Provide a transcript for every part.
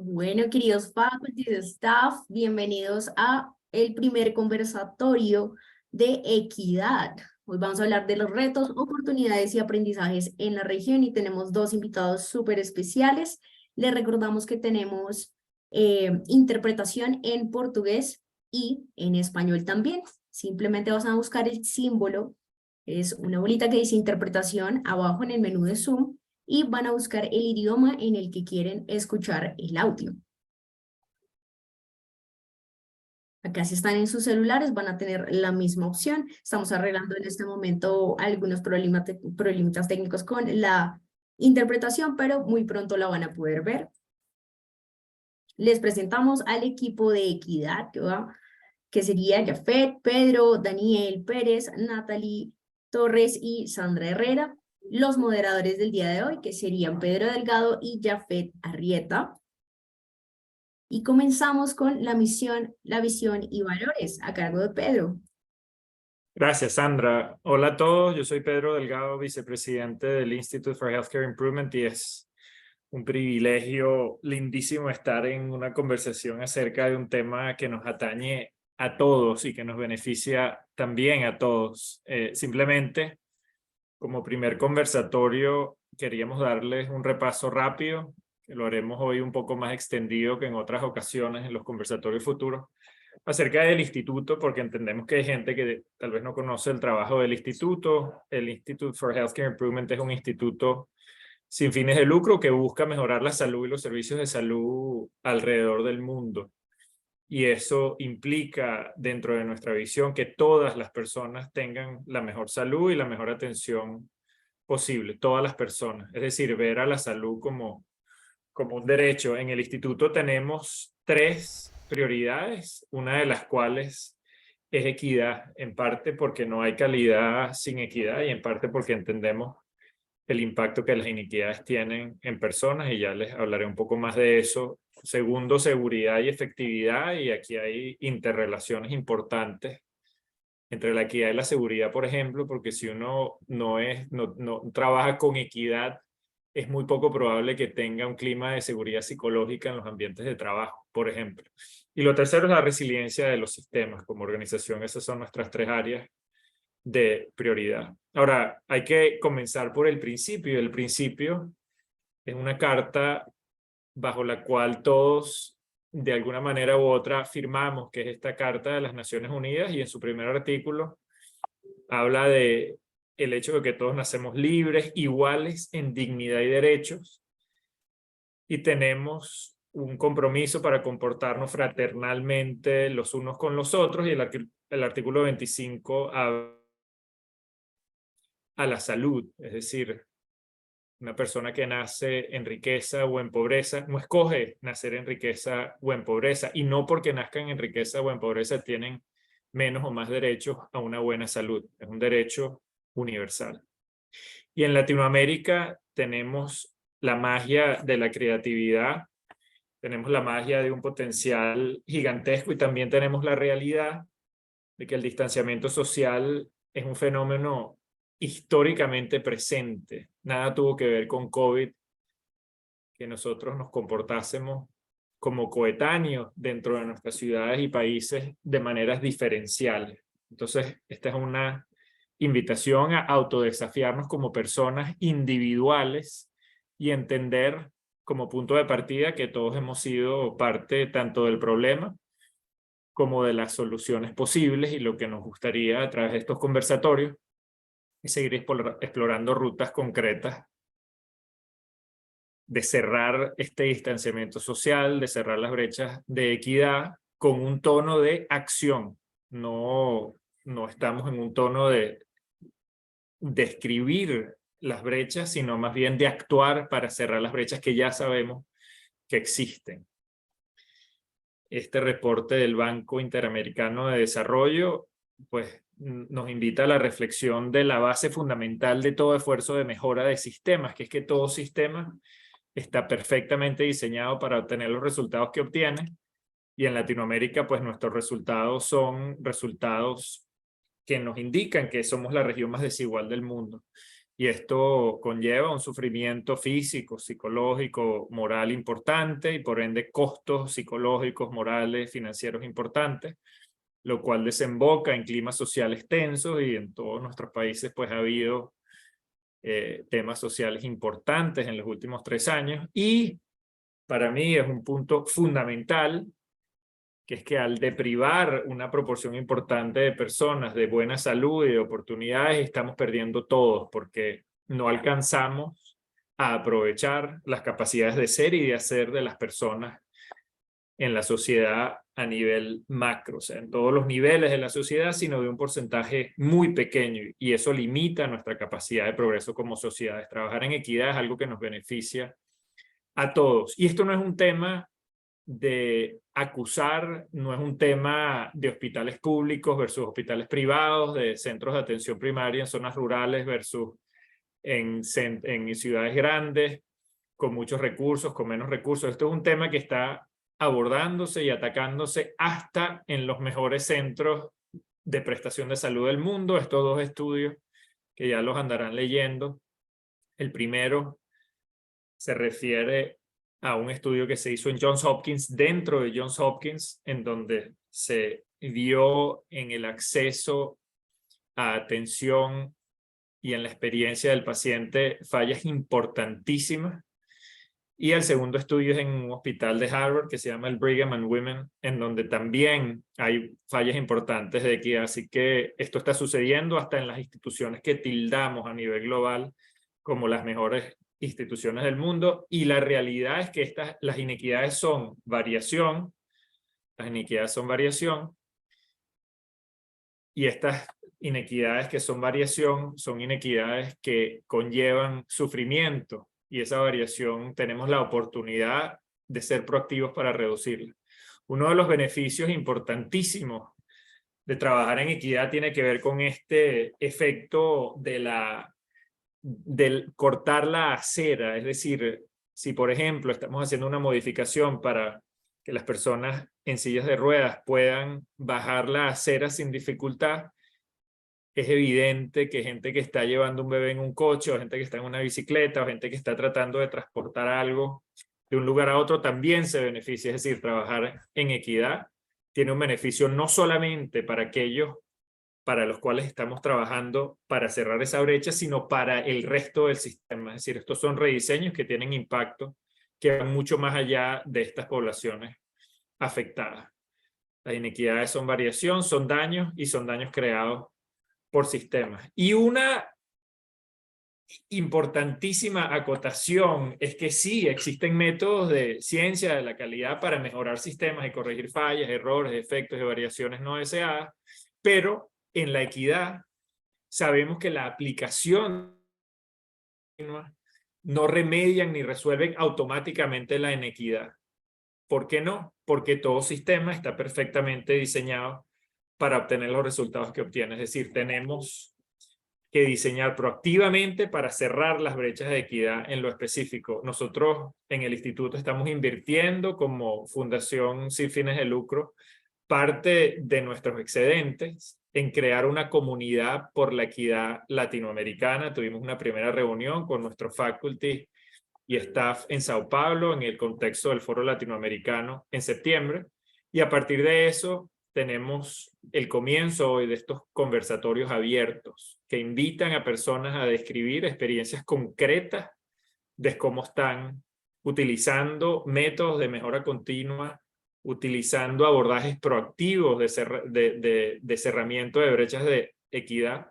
Bueno, queridos faculty, staff, bienvenidos a el primer conversatorio de equidad. Hoy vamos a hablar de los retos, oportunidades y aprendizajes en la región y tenemos dos invitados súper especiales. Les recordamos que tenemos interpretación en portugués y en español también. Simplemente vas a buscar el símbolo, es una bolita que dice interpretación abajo en el menú de Zoom y van a buscar el idioma en el que quieren escuchar el audio. Acá si están en sus celulares van a tener la misma opción. Estamos arreglando en este momento algunos problemitas técnicos con la interpretación, pero muy pronto la van a poder ver. Les presentamos al equipo de equidad, que sería Jafet, Pedro, Daniel Pérez, Natalie Torres y Sandra Herrera. Los moderadores del día de hoy, que serían Pedro Delgado y Jafet Arrieta. Y comenzamos con la misión, la visión y valores a cargo de Pedro. Gracias, Sandra. Hola a todos, yo soy Pedro Delgado, vicepresidente del Institute for Healthcare Improvement y es un privilegio lindísimo estar en una conversación acerca de un tema que nos atañe a todos y que nos beneficia también a todos. Simplemente, como primer conversatorio, queríamos darles un repaso rápido, que lo haremos hoy un poco más extendido que en otras ocasiones en los conversatorios futuros, acerca del instituto, porque entendemos que hay gente que tal vez no conoce el trabajo del instituto. El Institute for Healthcare Improvement es un instituto sin fines de lucro que busca mejorar la salud y los servicios de salud alrededor del mundo. Y eso implica dentro de nuestra visión que todas las personas tengan la mejor salud y la mejor atención posible, todas las personas. Es decir, ver a la salud como un derecho. En el instituto tenemos 3 prioridades, una de las cuales es equidad, en parte porque no hay calidad sin equidad y en parte porque entendemos el impacto que las inequidades tienen en personas y ya les hablaré un poco más de eso. Segundo, seguridad y efectividad, y aquí hay interrelaciones importantes entre la equidad y la seguridad, por ejemplo, porque si uno no trabaja con equidad, es muy poco probable que tenga un clima de seguridad psicológica en los ambientes de trabajo, por ejemplo. Y lo tercero es la resiliencia de los sistemas. Como organización, esas son nuestras 3 áreas de prioridad. Ahora, hay que comenzar por el principio. El principio es una carta bajo la cual todos, de alguna manera u otra, firmamos, que es esta Carta de las Naciones Unidas, y en su primer artículo habla de el hecho de que todos nacemos libres, iguales en dignidad y derechos, y tenemos un compromiso para comportarnos fraternalmente los unos con los otros, y el artículo 25 habla a la salud, es decir, una persona que nace en riqueza o en pobreza no escoge nacer en riqueza o en pobreza, y no porque nazcan en riqueza o en pobreza tienen menos o más derechos a una buena salud. Es un derecho universal. Y en Latinoamérica tenemos la magia de la creatividad, tenemos la magia de un potencial gigantesco, y también tenemos la realidad de que el distanciamiento social es un fenómeno históricamente presente. Nada tuvo que ver con COVID, que nosotros nos comportásemos como coetáneos dentro de nuestras ciudades y países de maneras diferenciales. Entonces, esta es una invitación a autodesafiarnos como personas individuales y entender como punto de partida que todos hemos sido parte tanto del problema como de las soluciones posibles, y lo que nos gustaría a través de estos conversatorios es seguir explorando rutas concretas de cerrar este distanciamiento social, de cerrar las brechas de equidad con un tono de acción. No estamos en un tono de describir las brechas, sino más bien de actuar para cerrar las brechas que ya sabemos que existen. Este reporte del Banco Interamericano de Desarrollo, pues, nos invita a la reflexión de la base fundamental de todo esfuerzo de mejora de sistemas, que es que todo sistema está perfectamente diseñado para obtener los resultados que obtiene, y en Latinoamérica, pues, nuestros resultados son resultados que nos indican que somos la región más desigual del mundo. Y esto conlleva un sufrimiento físico, psicológico, moral importante y por ende costos psicológicos, morales, financieros importantes, lo cual desemboca en climas sociales tensos y en todos nuestros países pues ha habido temas sociales importantes en los últimos 3 años. Y para mí es un punto fundamental, que es que al deprivar una proporción importante de personas de buena salud y de oportunidades, estamos perdiendo todos porque no alcanzamos a aprovechar las capacidades de ser y de hacer de las personas en la sociedad a nivel macro, o sea, en todos los niveles de la sociedad, sino de un porcentaje muy pequeño, y eso limita nuestra capacidad de progreso como sociedades. Trabajar en equidad es algo que nos beneficia a todos. Y esto no es un tema de acusar, no es un tema de hospitales públicos versus hospitales privados, de centros de atención primaria en zonas rurales versus en ciudades grandes, con muchos recursos, con menos recursos. Esto es un tema que está abordándose y atacándose hasta en los mejores centros de prestación de salud del mundo. Estos 2 estudios que ya los andarán leyendo. El primero se refiere a un estudio que se hizo en Johns Hopkins, dentro de Johns Hopkins, en donde se vio en el acceso a atención y en la experiencia del paciente fallas importantísimas. Y el segundo estudio es en un hospital de Harvard que se llama el Brigham and Women, en donde también hay fallas importantes de equidad. Así que esto está sucediendo hasta en las instituciones que tildamos a nivel global como las mejores instituciones del mundo. Y la realidad es que las inequidades son variación, y estas inequidades que son variación son inequidades que conllevan sufrimiento, y esa variación tenemos la oportunidad de ser proactivos para reducirla. Uno de los beneficios importantísimos de trabajar en equidad tiene que ver con este efecto del cortar la acera. Es decir, si por ejemplo estamos haciendo una modificación para que las personas en sillas de ruedas puedan bajar la acera sin dificultad, es evidente que gente que está llevando un bebé en un coche, o gente que está en una bicicleta, o gente que está tratando de transportar algo de un lugar a otro también se beneficia. Es decir, trabajar en equidad tiene un beneficio no solamente para aquellos para los cuales estamos trabajando para cerrar esa brecha, sino para el resto del sistema. Es decir, estos son rediseños que tienen impacto, que van mucho más allá de estas poblaciones afectadas. Las inequidades son variación, son daños, y son daños creados por sistemas. Y una importantísima acotación es que sí, existen métodos de ciencia de la calidad para mejorar sistemas y corregir fallas, errores, efectos y variaciones no deseadas, pero en la equidad sabemos que la aplicación no remedian ni resuelven automáticamente la inequidad. ¿Por qué no? Porque todo sistema está perfectamente diseñado para obtener los resultados que obtiene. Es decir, tenemos que diseñar proactivamente para cerrar las brechas de equidad en lo específico. Nosotros en el instituto estamos invirtiendo como fundación sin fines de lucro parte de nuestros excedentes en crear una comunidad por la equidad latinoamericana. Tuvimos una primera reunión con nuestro faculty y staff en Sao Paulo en el contexto del Foro Latinoamericano en septiembre, y a partir de eso tenemos el comienzo hoy de estos conversatorios abiertos que invitan a personas a describir experiencias concretas de cómo están utilizando métodos de mejora continua, utilizando abordajes proactivos de cerramiento de brechas de equidad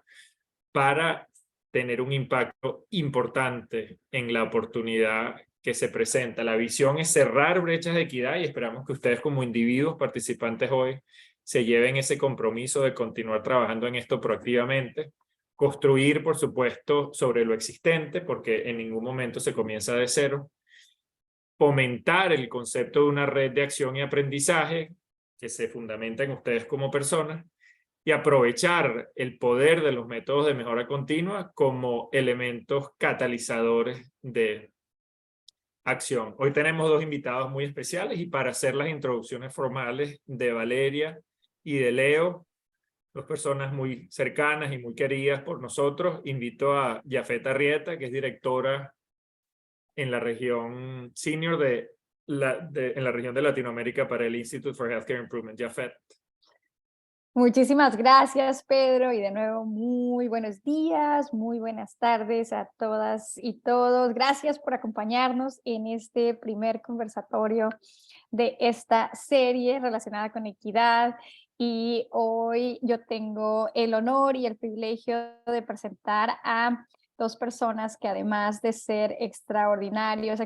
para tener un impacto importante en la oportunidad que se presenta. La visión es cerrar brechas de equidad, y esperamos que ustedes como individuos participantes hoy se lleven ese compromiso de continuar trabajando en esto proactivamente, construir, por supuesto, sobre lo existente, porque en ningún momento se comienza de cero, fomentar el concepto de una red de acción y aprendizaje que se fundamenta en ustedes como personas, y aprovechar el poder de los métodos de mejora continua como elementos catalizadores de acción. Hoy tenemos 2 invitados muy especiales, y para hacer las introducciones formales de Valeria y de Leo, dos personas muy cercanas y muy queridas por nosotros. Invito a Jafet Arrieta, que es directora en la región senior en la región de Latinoamérica para el Institute for Healthcare Improvement. Jafet. Muchísimas gracias, Pedro, y de nuevo muy buenos días, muy buenas tardes a todas y todos. Gracias por acompañarnos en este primer conversatorio de esta serie relacionada con equidad. Y hoy yo tengo el honor y el privilegio de presentar a dos personas que, además de ser extraordinarios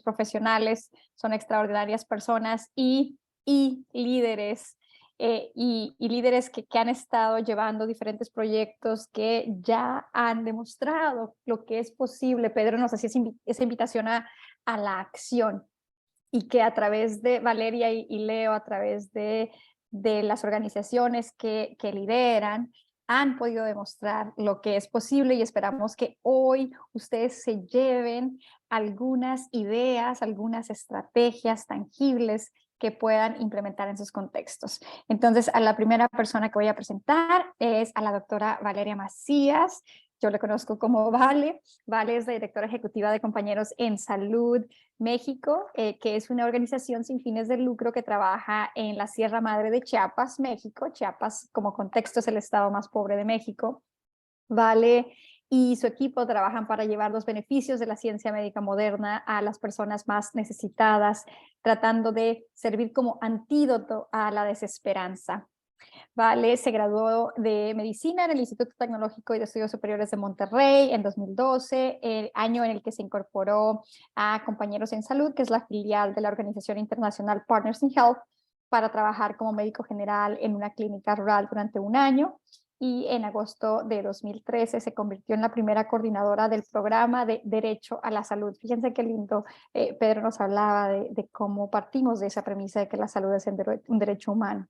profesionales, son extraordinarias personas y líderes. Y líderes que han estado llevando diferentes proyectos que ya han demostrado lo que es posible. Pedro nos hacía esa invitación a la acción, y que a través de Valeria y Leo, a través de las organizaciones que lideran, han podido demostrar lo que es posible, y esperamos que hoy ustedes se lleven algunas ideas, algunas estrategias tangibles que puedan implementar en sus contextos. Entonces, a la primera persona que voy a presentar es a la doctora Valeria Macías. Yo le conozco como Vale. Vale es la directora ejecutiva de Compañeros en Salud México, que es una organización sin fines de lucro que trabaja en la Sierra Madre de Chiapas, México. Chiapas, como contexto, es el estado más pobre de México. Vale y su equipo trabajan para llevar los beneficios de la ciencia médica moderna a las personas más necesitadas, tratando de servir como antídoto a la desesperanza. Vale se graduó de Medicina en el Instituto Tecnológico y de Estudios Superiores de Monterrey en 2012, el año en el que se incorporó a Compañeros en Salud, que es la filial de la organización internacional Partners in Health, para trabajar como médico general en una clínica rural durante un año. Y en agosto de 2013 se convirtió en la primera coordinadora del programa de Derecho a la Salud. Fíjense qué lindo, Pedro nos hablaba de cómo partimos de esa premisa de que la salud es un derecho humano.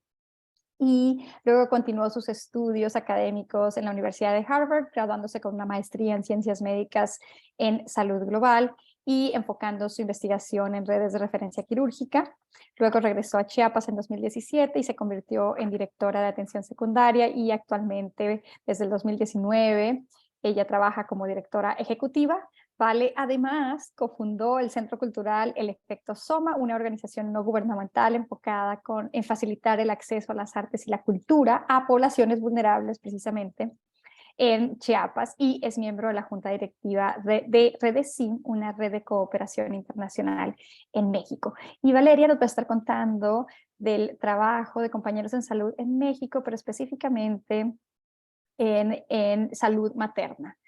Y luego continuó sus estudios académicos en la Universidad de Harvard, graduándose con una maestría en Ciencias Médicas en Salud Global y enfocando su investigación en redes de referencia quirúrgica. Luego regresó a Chiapas en 2017 y se convirtió en directora de atención secundaria, y actualmente, desde el 2019, ella trabaja como directora ejecutiva. Vale, además, cofundó el Centro Cultural El Efecto Soma, una organización no gubernamental enfocada en facilitar el acceso a las artes y la cultura a poblaciones vulnerables, precisamente en Chiapas, y es miembro de la Junta Directiva de Redesim, una red de cooperación internacional en México. Y Valeria nos va a estar contando del trabajo de Compañeros en Salud en México, pero específicamente en salud materna.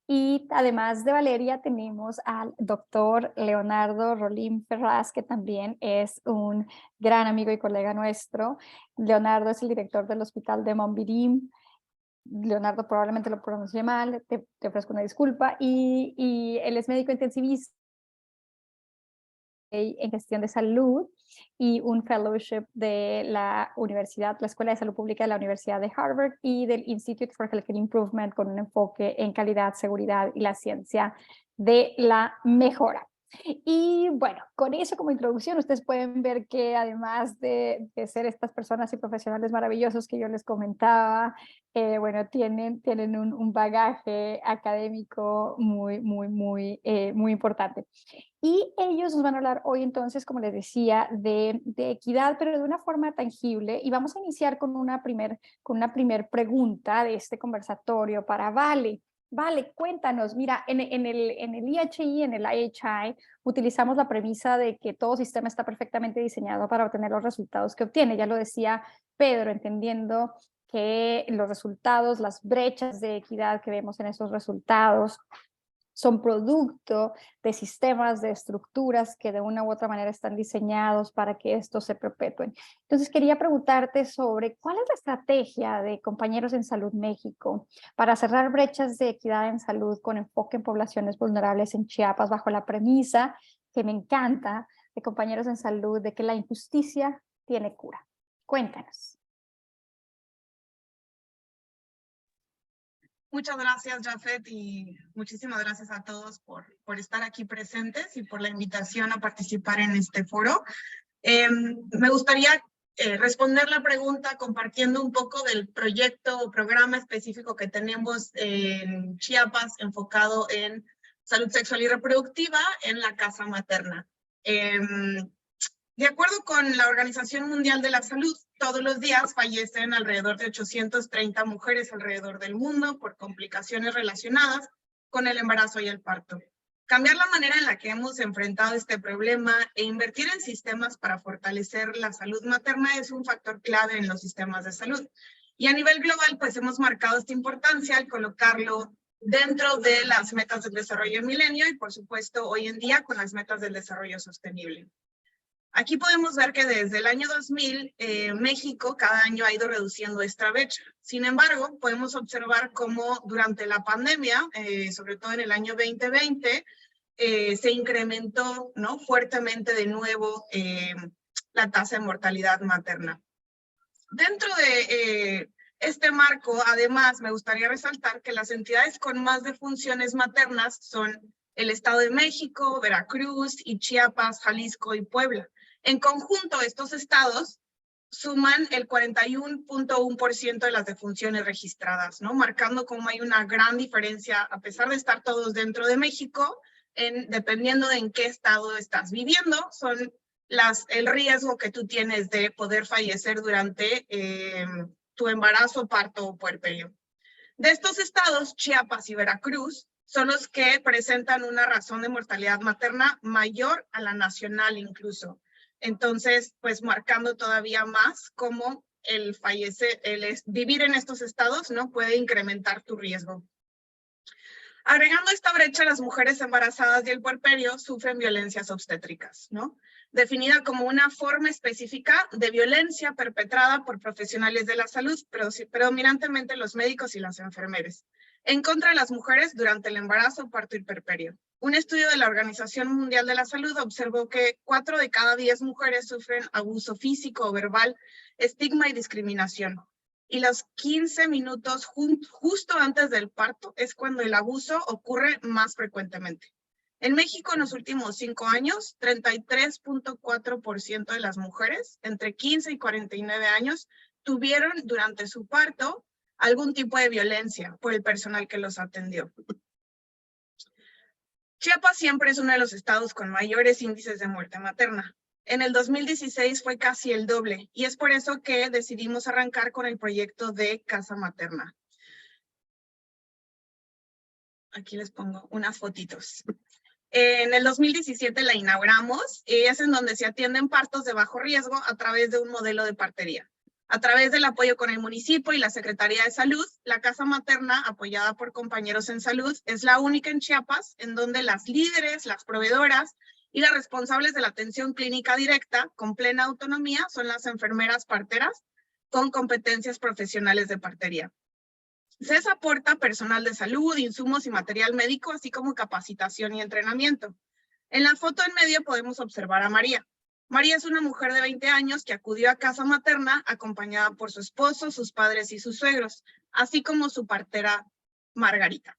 Y además de Valeria tenemos al doctor Leonardo Rolim Ferraz, que también es un gran amigo y colega nuestro. Leonardo es el director del Hospital de Mombirim. Leonardo, probablemente lo pronuncie mal, te ofrezco una disculpa. Y él es médico intensivista en gestión de salud y un fellowship de la Escuela de Salud Pública de la Universidad de Harvard y del Institute for Healthcare Improvement, con un enfoque en calidad, seguridad y la ciencia de la mejora. Y bueno, con eso como introducción, ustedes pueden ver que, además de ser estas personas y profesionales maravillosos que yo les comentaba, bueno, tienen un bagaje académico muy importante. Y ellos nos van a hablar hoy, entonces, como les decía, de equidad, pero de una forma tangible. Y vamos a iniciar con una primer pregunta de este conversatorio para Vale. Vale, cuéntanos. Mira, en el IHI, en el IHI, utilizamos la premisa de que todo sistema está perfectamente diseñado para obtener los resultados que obtiene. Ya lo decía Pedro, entendiendo que los resultados, las brechas de equidad que vemos en esos resultados, son producto de sistemas, de estructuras que de una u otra manera están diseñados para que estos se perpetúen. Entonces quería preguntarte sobre cuál es la estrategia de Compañeros en Salud México para cerrar brechas de equidad en salud con enfoque en poblaciones vulnerables en Chiapas, bajo la premisa que me encanta de Compañeros en Salud, de que la injusticia tiene cura. Cuéntanos. Muchas gracias, Jafet, y muchísimas gracias a todos por estar aquí presentes y por la invitación a participar en este foro. Me gustaría responder la pregunta compartiendo un poco del proyecto o programa específico que tenemos en Chiapas enfocado en salud sexual y reproductiva en la casa materna. De acuerdo con la Organización Mundial de la Salud, todos los días fallecen alrededor de 830 mujeres alrededor del mundo por complicaciones relacionadas con el embarazo y el parto. Cambiar la manera en la que hemos enfrentado este problema e invertir en sistemas para fortalecer la salud materna es un factor clave en los sistemas de salud. Y a nivel global, pues hemos marcado esta importancia al colocarlo dentro de las metas del desarrollo del milenio y, por supuesto, hoy en día con las metas del desarrollo sostenible. Aquí podemos ver que desde el año 2000, México cada año ha ido reduciendo esta brecha. Sin embargo, podemos observar cómo durante la pandemia, sobre todo en el año 2020, se incrementó, ¿no?, fuertemente de nuevo la tasa de mortalidad materna. Dentro de este marco, además, me gustaría resaltar que las entidades con más defunciones maternas son el Estado de México, Veracruz y Chiapas, Jalisco y Puebla. En conjunto, estos estados suman el 41.1% de las defunciones registradas, ¿no?, marcando cómo hay una gran diferencia, a pesar de estar todos dentro de México, dependiendo de en qué estado estás viviendo, son el riesgo que tú tienes de poder fallecer durante tu embarazo, parto o puerperio. De estos estados, Chiapas y Veracruz son los que presentan una razón de mortalidad materna mayor a la nacional incluso. Entonces, pues marcando todavía más cómo vivir en estos estados, ¿no?, puede incrementar tu riesgo. Agregando esta brecha, las mujeres embarazadas y el puerperio sufren violencias obstétricas, ¿no?, definida como una forma específica de violencia perpetrada por profesionales de la salud, predominantemente los médicos y las enfermeras, en contra de las mujeres durante el embarazo, parto y puerperio. Un estudio de la Organización Mundial de la Salud observó que 4 de cada 10 mujeres sufren abuso físico o verbal, estigma y discriminación. Y los 15 minutos justo antes del parto es cuando el abuso ocurre más frecuentemente. En México, en los últimos 5 años, 33.4% de las mujeres entre 15 y 49 años tuvieron durante su parto algún tipo de violencia por el personal que los atendió. Chiapas siempre es uno de los estados con mayores índices de muerte materna. En el 2016 fue casi el doble, y es por eso que decidimos arrancar con el proyecto de Casa Materna. Aquí les pongo unas fotitos. En el 2017 la inauguramos, y es en donde se atienden partos de bajo riesgo a través de un modelo de partería. A través del apoyo con el municipio y la Secretaría de Salud, la Casa Materna, apoyada por compañeros en salud, es la única en Chiapas en donde las líderes, las proveedoras y las responsables de la atención clínica directa con plena autonomía son las enfermeras parteras con competencias profesionales de partería. Se les aporta personal de salud, insumos y material médico, así como capacitación y entrenamiento. En la foto en medio podemos observar a María. María es una mujer de 20 años que acudió a Casa Materna acompañada por su esposo, sus padres y sus suegros, así como su partera Margarita.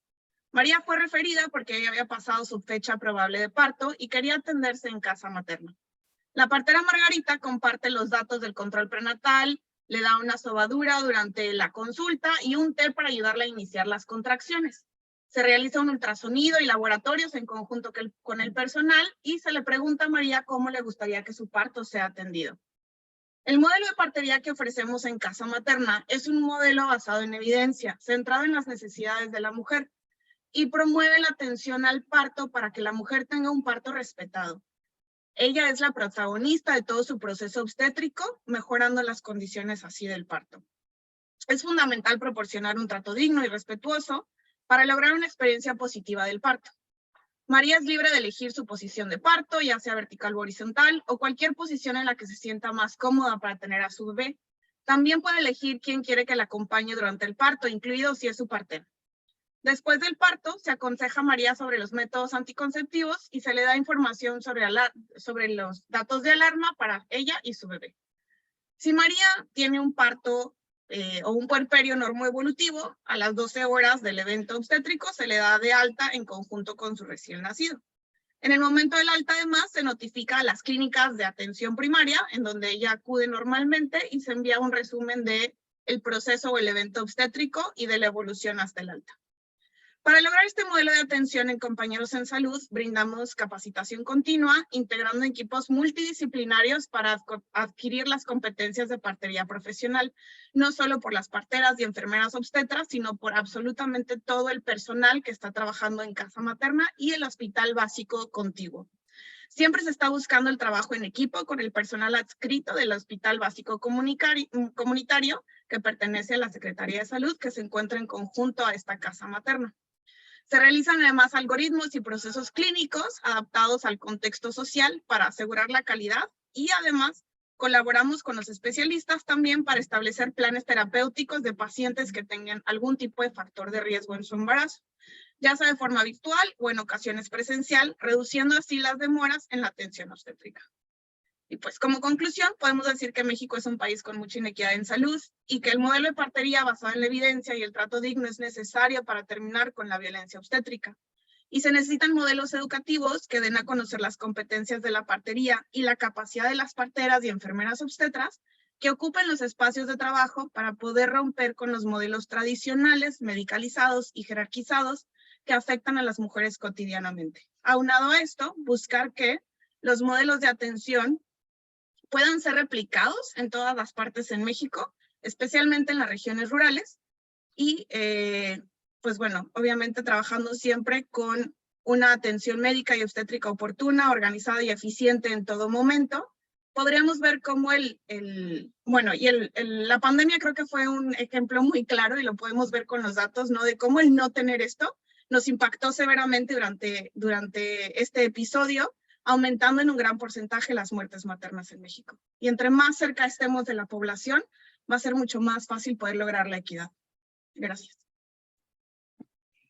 María fue referida porque ella había pasado su fecha probable de parto y quería atenderse en Casa Materna. La partera Margarita comparte los datos del control prenatal, le da una sobadura durante la consulta y un té para ayudarle a iniciar las contracciones. Se realiza un ultrasonido y laboratorios en conjunto con el personal y se le pregunta a María cómo le gustaría que su parto sea atendido. El modelo de partería que ofrecemos en Casa Materna es un modelo basado en evidencia, centrado en las necesidades de la mujer y promueve la atención al parto para que la mujer tenga un parto respetado. Ella es la protagonista de todo su proceso obstétrico, mejorando las condiciones así del parto. Es fundamental proporcionar un trato digno y respetuoso para lograr una experiencia positiva del parto. María es libre de elegir su posición de parto, ya sea vertical o horizontal, o cualquier posición en la que se sienta más cómoda para tener a su bebé. También puede elegir quién quiere que la acompañe durante el parto, incluido si es su partera. Después del parto, se aconseja a María sobre los métodos anticonceptivos y se le da información sobre los datos de alarma para ella y su bebé. Si María tiene un parto o un puerperio normoevolutivo, a las 12 horas del evento obstétrico se le da de alta en conjunto con su recién nacido. En el momento del alta, además, se notifica a las clínicas de atención primaria, en donde ella acude normalmente, y se envía un resumen del proceso o el evento obstétrico y de la evolución hasta el alta. Para lograr este modelo de atención en compañeros en salud, brindamos capacitación continua, integrando equipos multidisciplinarios para adquirir las competencias de partería profesional, no solo por las parteras y enfermeras obstetras, sino por absolutamente todo el personal que está trabajando en casa materna y el hospital básico contiguo. Siempre se está buscando el trabajo en equipo con el personal adscrito del Hospital Básico Comunitario, que pertenece a la Secretaría de Salud, que se encuentra en conjunto a esta casa materna. Se realizan además algoritmos y procesos clínicos adaptados al contexto social para asegurar la calidad, y además colaboramos con los especialistas también para establecer planes terapéuticos de pacientes que tengan algún tipo de factor de riesgo en su embarazo, ya sea de forma virtual o en ocasiones presencial, reduciendo así las demoras en la atención obstétrica. Y pues como conclusión, podemos decir que México es un país con mucha inequidad en salud y que el modelo de partería basado en la evidencia y el trato digno es necesario para terminar con la violencia obstétrica. Y se necesitan modelos educativos que den a conocer las competencias de la partería y la capacidad de las parteras y enfermeras obstetras que ocupen los espacios de trabajo para poder romper con los modelos tradicionales, medicalizados y jerarquizados que afectan a las mujeres cotidianamente. Aunado a esto, buscar que los modelos de atención puedan ser replicados en todas las partes en México, especialmente en las regiones rurales, y pues bueno, obviamente trabajando siempre con una atención médica y obstétrica oportuna, organizada y eficiente en todo momento. Podríamos ver cómo la pandemia creo que fue un ejemplo muy claro, y lo podemos ver con los datos, ¿no? De cómo el no tener esto nos impactó severamente durante este episodio, aumentando en un gran porcentaje las muertes maternas en México. Y entre más cerca estemos de la población, va a ser mucho más fácil poder lograr la equidad. Gracias.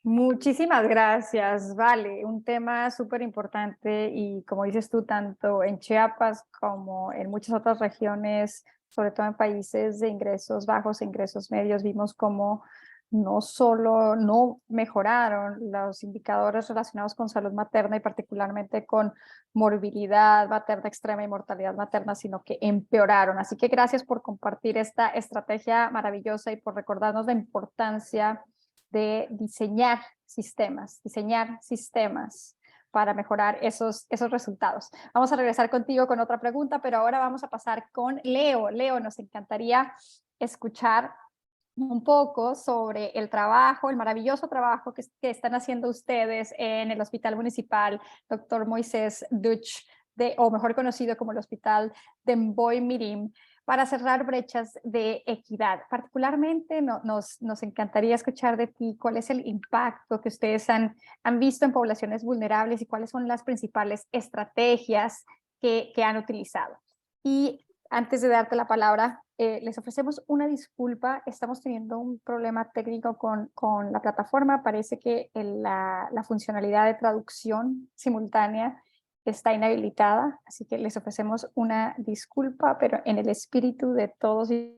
Muchísimas gracias, Vale, un tema súper importante y como dices tú, tanto en Chiapas como en muchas otras regiones, sobre todo en países de ingresos bajos e ingresos medios, vimos cómo no solo no mejoraron los indicadores relacionados con salud materna y particularmente con morbilidad materna extrema y mortalidad materna, sino que empeoraron. Así que gracias por compartir esta estrategia maravillosa y por recordarnos la importancia de diseñar sistemas para mejorar esos resultados. Vamos a regresar contigo con otra pregunta, pero ahora vamos a pasar con Leo. Leo, nos encantaría escuchar un poco sobre el trabajo, el maravilloso trabajo que están haciendo ustedes en el Hospital Municipal Dr. Moisés Duch, o mejor conocido como el Hospital de Mboy Mirim, para cerrar brechas de equidad. Particularmente nos encantaría escuchar de ti cuál es el impacto que ustedes han visto en poblaciones vulnerables y cuáles son las principales estrategias que han utilizado. Y antes de darte la palabra, les ofrecemos una disculpa. Estamos teniendo un problema técnico con la plataforma. Parece que la funcionalidad de traducción simultánea está inhabilitada, así que les ofrecemos una disculpa, pero en el espíritu de todos y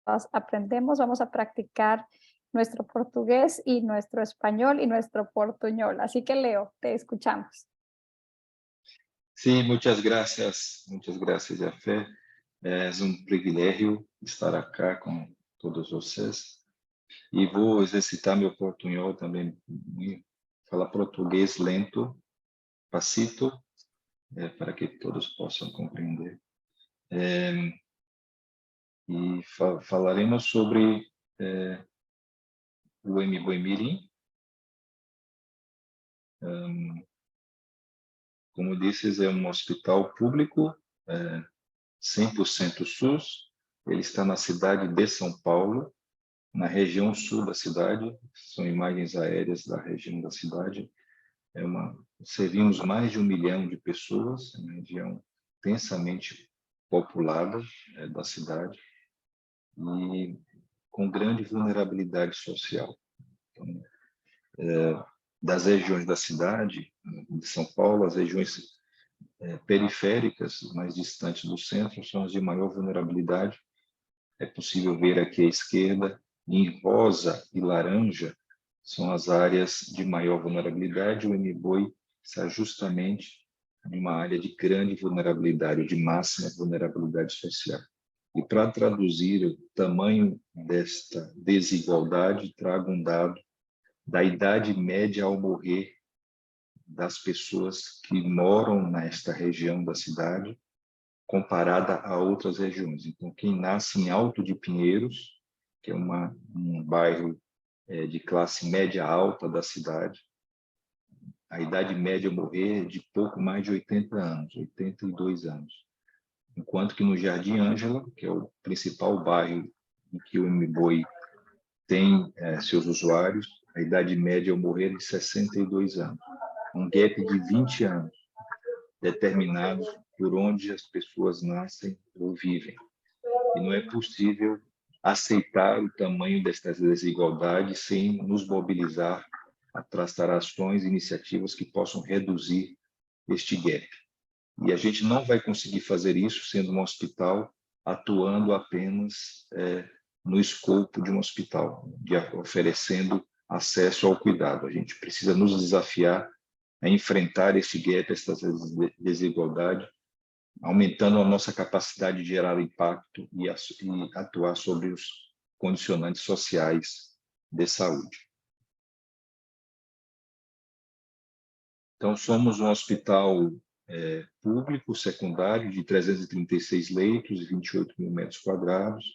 todas aprendemos, vamos a practicar nuestro portugués y nuestro español y nuestro portuñol. Así que Leo, te escuchamos. Sim, muitas graças, Jafé. É privilégio estar aqui com todos vocês. E vou exercitar meu portunhol também, falar português lento, passito, para que todos possam compreender. E falaremos sobre o Mboy Mirim. Como disse, é um hospital público, 100% SUS. Ele está na cidade de São Paulo, na região sul da cidade. São imagens aéreas da região da cidade. Servimos mais de 1 milhão de pessoas, uma região densamente populada da cidade e com grande vulnerabilidade social. Então, das regiões da cidade, de São Paulo, as regiões periféricas, mais distantes do centro, são as de maior vulnerabilidade. É possível ver aqui à esquerda, em rosa e laranja, são as áreas de maior vulnerabilidade. O Mboy está justamente em uma área de grande vulnerabilidade, de máxima vulnerabilidade social. E para traduzir o tamanho desta desigualdade, trago um dado da idade média ao morrer das pessoas que moram nesta região da cidade, comparada a outras regiões. Então, quem nasce em Alto de Pinheiros, que é um bairro de classe média alta da cidade, a idade média a morrer é de pouco mais de 80 anos, 82 anos. Enquanto que no Jardim Ângela, que é o principal bairro em que o MBOI tem seus usuários, a idade média ao morrer é de 62 anos. Um gap de 20 anos, determinados por onde as pessoas nascem ou vivem. E não é possível aceitar o tamanho desta desigualdade sem nos mobilizar a traçar ações e iniciativas que possam reduzir este gap. E a gente não vai conseguir fazer isso sendo um hospital atuando apenas no escopo de um hospital, oferecendo acesso ao cuidado. A gente precisa nos desafiar a enfrentar esse gap, essa desigualdade, aumentando a nossa capacidade de gerar impacto e atuar sobre os condicionantes sociais de saúde. Então, somos um hospital público, secundário, de 336 leitos e 28 mil metros quadrados.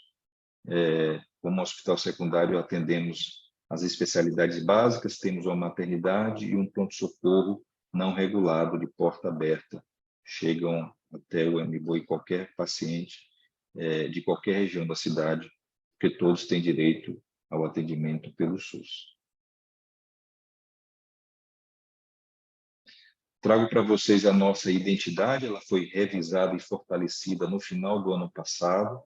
Como hospital secundário, atendemos as especialidades básicas, temos uma maternidade e um pronto-socorro não regulado, de porta aberta. Chegam até o MBOI qualquer paciente de qualquer região da cidade, porque todos têm direito ao atendimento pelo SUS. Trago para vocês a nossa identidade, ela foi revisada e fortalecida no final do ano passado.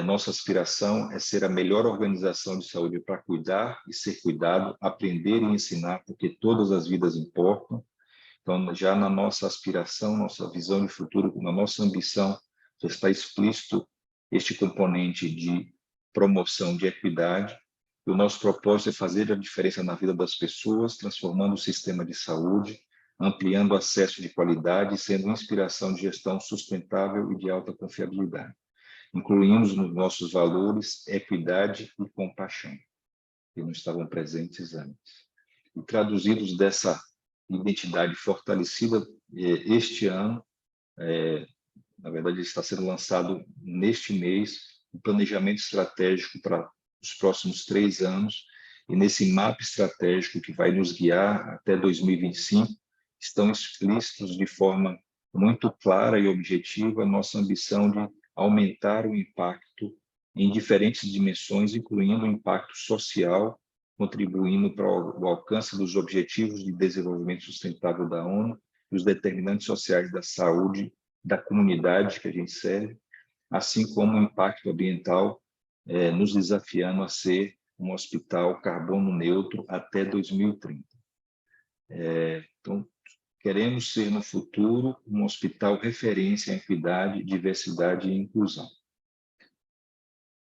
Nossa aspiração é ser a melhor organização de saúde para cuidar e ser cuidado, aprender e ensinar, porque todas as vidas importam. Então, já na nossa aspiração, nossa visão de futuro, na nossa ambição, já está explícito este componente de promoção de equidade. E o nosso propósito é fazer a diferença na vida das pessoas, transformando o sistema de saúde, ampliando o acesso de qualidade e sendo inspiração de gestão sustentável e de alta confiabilidade. Incluímos nos nossos valores equidade e compaixão, que não estavam presentes antes. E traduzidos dessa identidade fortalecida, este ano, na verdade, está sendo lançado neste mês, um planejamento estratégico para os próximos 3 anos, e nesse mapa estratégico que vai nos guiar até 2025, estão explícitos de forma muito clara e objetiva a nossa ambição de aumentar o impacto em diferentes dimensões, incluindo o impacto social, contribuindo para o alcance dos Objetivos de Desenvolvimento Sustentável da ONU e os determinantes sociais da saúde da comunidade que a gente serve, assim como o impacto ambiental, nos desafiando a ser um hospital carbono neutro até 2030. Então, queremos ser, no futuro, um hospital referência em equidade, diversidade e inclusão.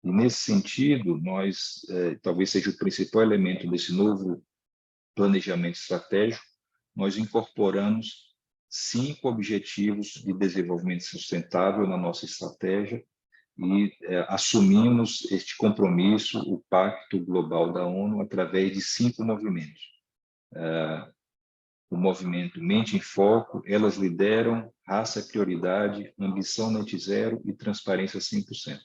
E, nesse sentido, nós, talvez seja o principal elemento desse novo planejamento estratégico, nós incorporamos 5 objetivos de desenvolvimento sustentável na nossa estratégia e assumimos este compromisso, o Pacto Global da ONU, através de 5 movimentos. O movimento Mente em Foco, Elas Lideram, Raça é Prioridade, Ambição Net Zero e Transparência 100%.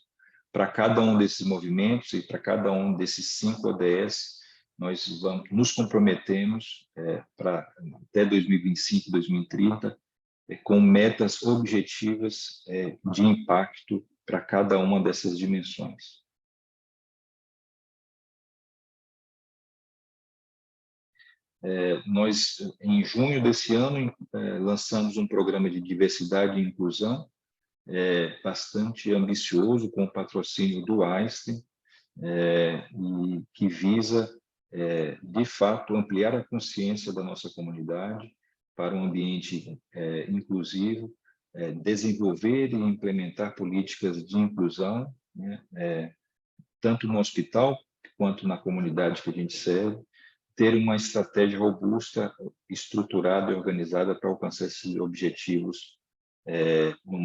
Para cada um desses movimentos e para cada um desses 5 ODS, nós nos comprometemos para até 2025, 2030, com metas objetivas de impacto para cada uma dessas dimensões. Nós, em junho desse ano, lançamos um programa de diversidade e inclusão bastante ambicioso, com o patrocínio do Einstein, e que visa, de fato, ampliar a consciência da nossa comunidade para um ambiente inclusivo, desenvolver e implementar políticas de inclusão, tanto no hospital quanto na comunidade que a gente serve, ter uma estratégia robusta, estruturada e organizada para alcançar esses objetivos no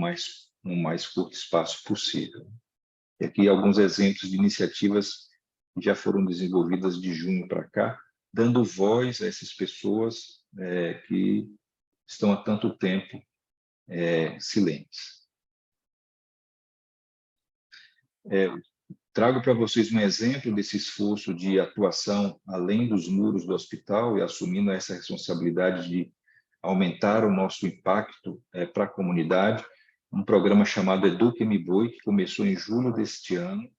mais curto espaço possível. E aqui alguns exemplos de iniciativas que já foram desenvolvidas de junho para cá, dando voz a essas pessoas que estão há tanto tempo silentes. Trago para vocês um exemplo desse esforço de atuação além dos muros do hospital e assumindo essa responsabilidade de aumentar o nosso impacto para a comunidade, um programa chamado Eduque Me Boi, que começou em julho deste ano,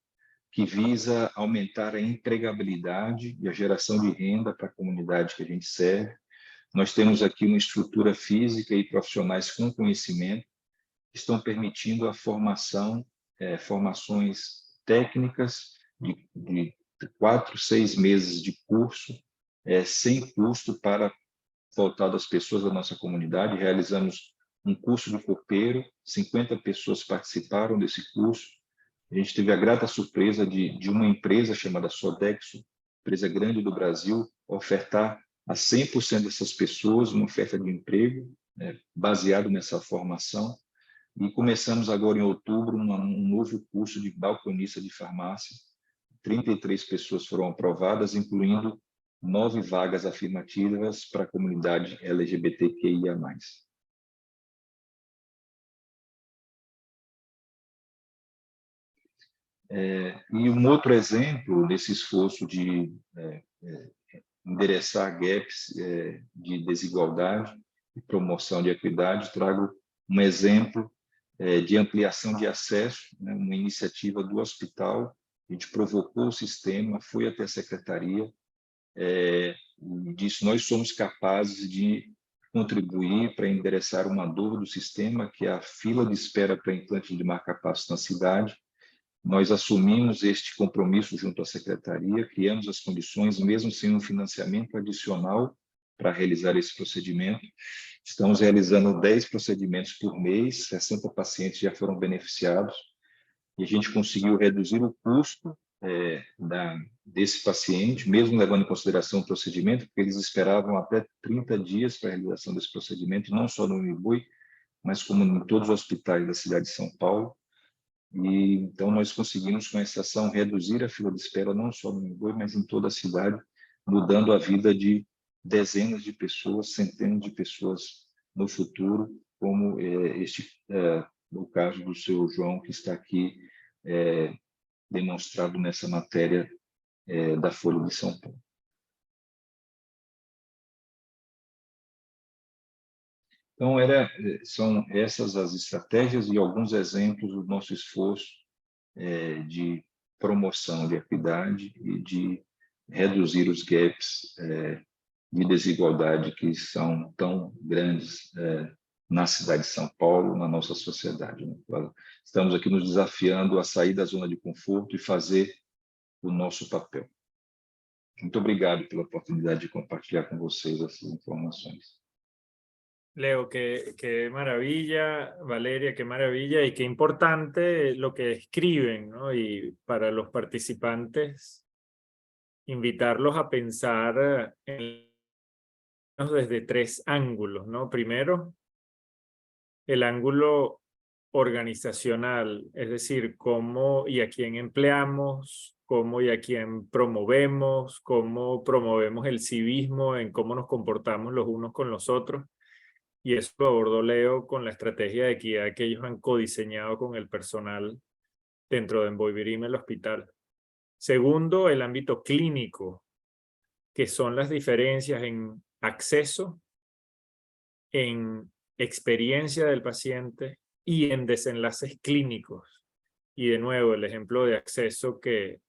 que visa aumentar a empregabilidade e a geração de renda para a comunidade que a gente serve. Nós temos aqui uma estrutura física e profissionais com conhecimento que estão permitindo a formação, formações técnicas de 4, 6 meses de curso, sem custo para voltado às pessoas da nossa comunidade. Realizamos um curso de copeiro, 50 pessoas participaram desse curso. A gente teve a grata surpresa de uma empresa chamada Sodexo, empresa grande do Brasil, ofertar a 100% dessas pessoas uma oferta de emprego, baseado nessa formação. E começamos agora em outubro um novo curso de balconista de farmácia. 33 pessoas foram aprovadas, incluindo 9 vagas afirmativas para a comunidade LGBTQIA+. E um outro exemplo desse esforço de endereçar gaps de desigualdade e promoção de equidade, trago um exemplo de ampliação de acesso, uma iniciativa do hospital. A gente provocou o sistema, foi até a secretaria e disse: nós somos capazes de contribuir para endereçar uma dor do sistema, que é a fila de espera para implante de marca-passo na cidade. Nós assumimos este compromisso junto à secretaria, criamos as condições, mesmo sem um financiamento adicional para realizar esse procedimento. Estamos realizando 10 procedimentos por mês, 60 pacientes já foram beneficiados, e a gente conseguiu reduzir o custo desse paciente, mesmo levando em consideração o procedimento, porque eles esperavam até 30 dias para a realização desse procedimento, não só no MBUI, mas como em todos os hospitais da cidade de São Paulo. E então nós conseguimos, com essa ação, reduzir a fila de espera não só no MBUI, mas em toda a cidade, mudando a vida de dezenas de pessoas, centenas de pessoas no futuro, como no caso do seu João, que está aqui demonstrado nessa matéria da Folha de São Paulo. Então, são essas as estratégias e alguns exemplos do nosso esforço de promoção de equidade e de reduzir os gaps de desigualdade que são tão grandes na cidade de São Paulo, na nossa sociedade. Estamos aqui nos desafiando a sair da zona de conforto e fazer o nosso papel. Muito obrigado pela oportunidade de compartilhar com vocês essas informações. Leo, qué maravilla, Valeria, qué maravilla y qué importante lo que escriben, ¿no? Y para los participantes, invitarlos a pensar desde 3 ángulos, ¿no? Primero, el ángulo organizacional, es decir, cómo y a quién empleamos, cómo y a quién promovemos, cómo promovemos el civismo, en cómo nos comportamos los unos con los otros. Y eso lo abordó Leo con la estrategia de equidad que ellos han codiseñado con el personal dentro de Emboibirim, el hospital. Segundo, el ámbito clínico, que son las diferencias en acceso, en experiencia del paciente y en desenlaces clínicos. Y de nuevo, el ejemplo de acceso que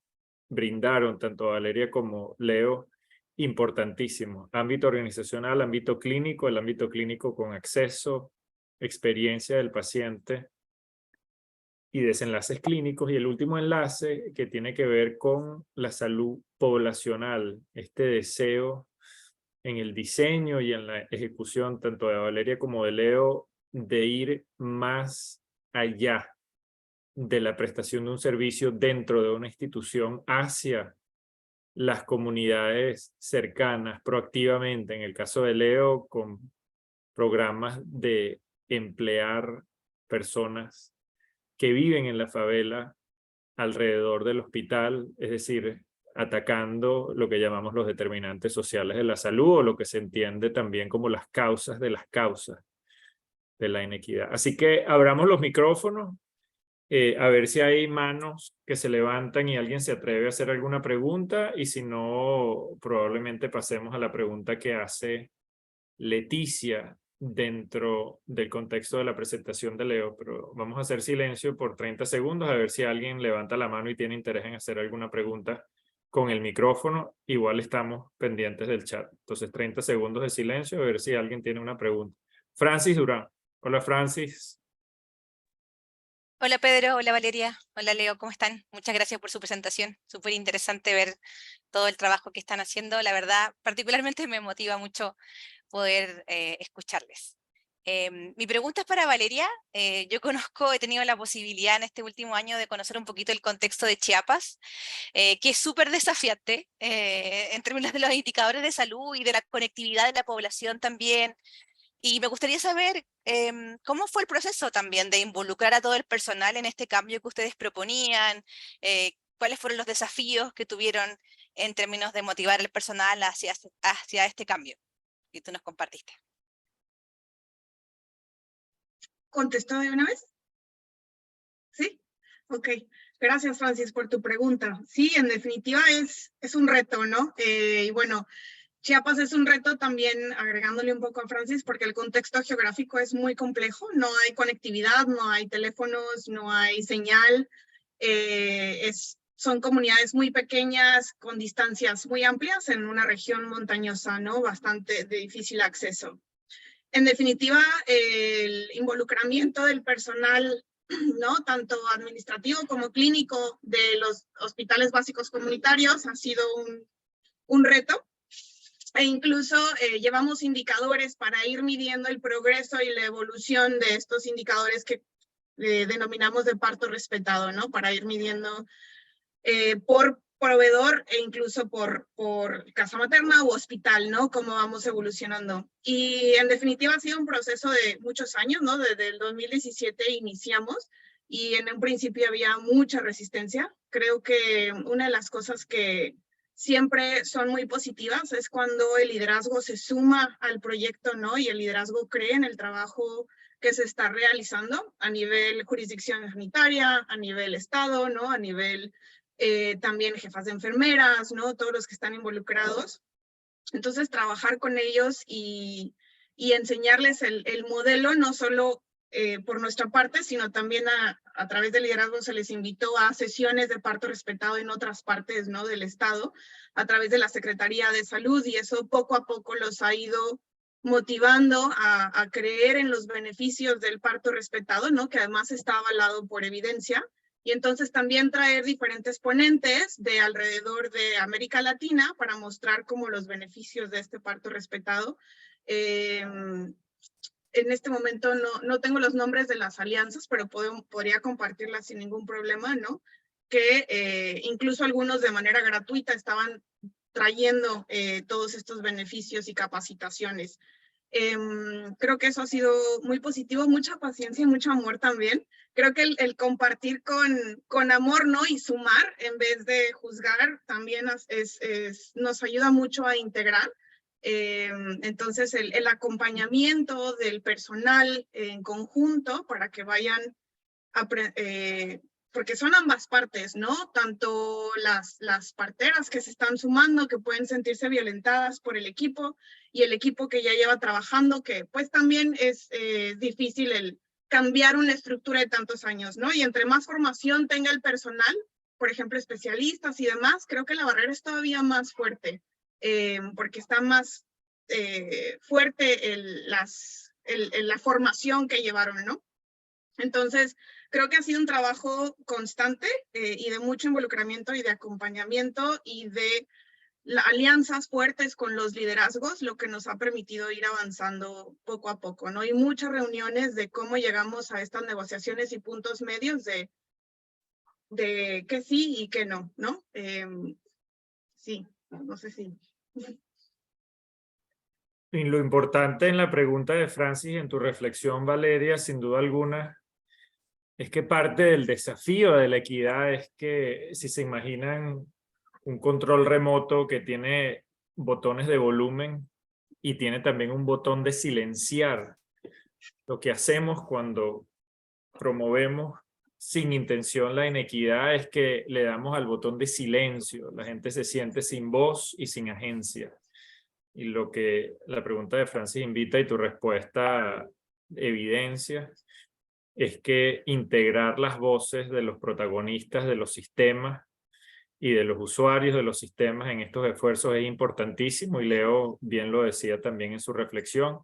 brindaron tanto Valeria como Leo, importantísimo. Ámbito organizacional, ámbito clínico, el ámbito clínico con acceso, experiencia del paciente y desenlaces clínicos. Y el último enlace que tiene que ver con la salud poblacional, este deseo en el diseño y en la ejecución tanto de Valeria como de Leo de ir más allá de la prestación de un servicio dentro de una institución hacia las comunidades cercanas proactivamente, en el caso de Leo, con programas de emplear personas que viven en la favela alrededor del hospital, es decir, atacando lo que llamamos los determinantes sociales de la salud o lo que se entiende también como las causas de la inequidad. Así que abramos los micrófonos, a ver si hay manos que se levantan y alguien se atreve a hacer alguna pregunta, y si no, probablemente pasemos a la pregunta que hace Leticia dentro del contexto de la presentación de Leo, pero vamos a hacer silencio por 30 segundos a ver si alguien levanta la mano y tiene interés en hacer alguna pregunta con el micrófono. Igual estamos pendientes del chat. Entonces 30 segundos de silencio a ver si alguien tiene una pregunta. Francis Durán. Hola, Francis. Hola Pedro, hola Valeria, hola Leo, ¿cómo están? Muchas gracias por su presentación. Súper interesante ver todo el trabajo que están haciendo. La verdad, particularmente me motiva mucho poder escucharles. Mi pregunta es para Valeria. Yo he tenido la posibilidad en este último año de conocer un poquito el contexto de Chiapas, que es súper desafiante en términos de los indicadores de salud y de la conectividad de la población también. Y me gustaría saber cómo fue el proceso también de involucrar a todo el personal en este cambio que ustedes proponían, cuáles fueron los desafíos que tuvieron en términos de motivar al personal hacia este cambio que tú nos compartiste. ¿Contestó de una vez? ¿Sí? Ok. Gracias, Francis, por tu pregunta. Sí, en definitiva es un reto, ¿no? Y bueno, Chiapas es un reto también, agregándole un poco a Francis, porque el contexto geográfico es muy complejo. No hay conectividad, no hay teléfonos, no hay señal. Son comunidades muy pequeñas, con distancias muy amplias en una región montañosa, ¿no? Bastante de difícil acceso. En definitiva, el involucramiento del personal, ¿no? Tanto administrativo como clínico de los hospitales básicos comunitarios ha sido un reto. E incluso llevamos indicadores para ir midiendo el progreso y la evolución de estos indicadores que denominamos de parto respetado, ¿no? Para ir midiendo por proveedor e incluso por casa materna u hospital, ¿no? Cómo vamos evolucionando. Y en definitiva ha sido un proceso de muchos años, ¿no? Desde el 2017 iniciamos y en un principio había mucha resistencia. Creo que una de las cosas que siempre son muy positivas es cuando el liderazgo se suma al proyecto, ¿no? Y el liderazgo cree en el trabajo que se está realizando a nivel jurisdicción sanitaria, a nivel estado, ¿no? A nivel también jefas de enfermeras, ¿no? Todos los que están involucrados. Entonces, trabajar con ellos y enseñarles el modelo, no solo por nuestra parte, sino también a través del liderazgo se les invitó a sesiones de parto respetado en otras partes, ¿no? Del estado, a través de la Secretaría de Salud, y eso poco a poco los ha ido motivando a creer en los beneficios del parto respetado, ¿no? Que además está avalado por evidencia. Y entonces también traer diferentes ponentes de alrededor de América Latina para mostrar como los beneficios de este parto respetado. En este momento no tengo los nombres de las alianzas, pero podría compartirlas sin ningún problema, ¿no? Que incluso algunos de manera gratuita estaban trayendo todos estos beneficios y capacitaciones. Creo que eso ha sido muy positivo, mucha paciencia y mucho amor también. Creo que el compartir con amor, ¿no? Y sumar en vez de juzgar también nos ayuda mucho a integrar. Entonces, el acompañamiento del personal en conjunto para que vayan porque son ambas partes, ¿no? Tanto las parteras que se están sumando, que pueden sentirse violentadas por el equipo, y el equipo que ya lleva trabajando, que pues también es difícil el cambiar una estructura de tantos años, ¿no? Y entre más formación tenga el personal, por ejemplo, especialistas y demás, creo que la barrera es todavía más fuerte, porque está más fuerte la formación que llevaron, ¿no? Entonces, creo que ha sido un trabajo constante y de mucho involucramiento y de acompañamiento y de alianzas fuertes con los liderazgos, lo que nos ha permitido ir avanzando poco a poco, ¿no? Y muchas reuniones de cómo llegamos a estas negociaciones y puntos medios de que sí y que no, ¿no? sí, no sé si. Y lo importante en la pregunta de Francis, en tu reflexión, Valeria, sin duda alguna, es que parte del desafío de la equidad es que si se imaginan un control remoto que tiene botones de volumen y tiene también un botón de silenciar, lo que hacemos cuando promovemos sin intención la inequidad es que le damos al botón de silencio. La gente se siente sin voz y sin agencia. Y lo que la pregunta de Francis invita y tu respuesta evidencia es que integrar las voces de los protagonistas de los sistemas y de los usuarios de los sistemas en estos esfuerzos es importantísimo, y Leo bien lo decía también en su reflexión.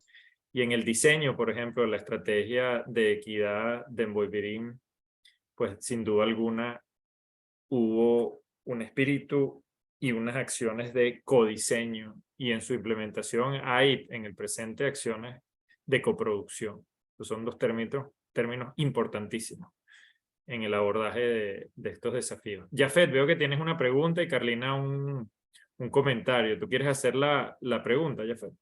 Y en el diseño, por ejemplo, la estrategia de equidad de Emboibirín, pues sin duda alguna hubo un espíritu y unas acciones de codiseño, y en su implementación hay en el presente acciones de coproducción. Son dos términos importantísimos en el abordaje de estos desafíos. Jafet, veo que tienes una pregunta y Carlina un comentario. ¿Tú quieres hacer la pregunta, Jafet?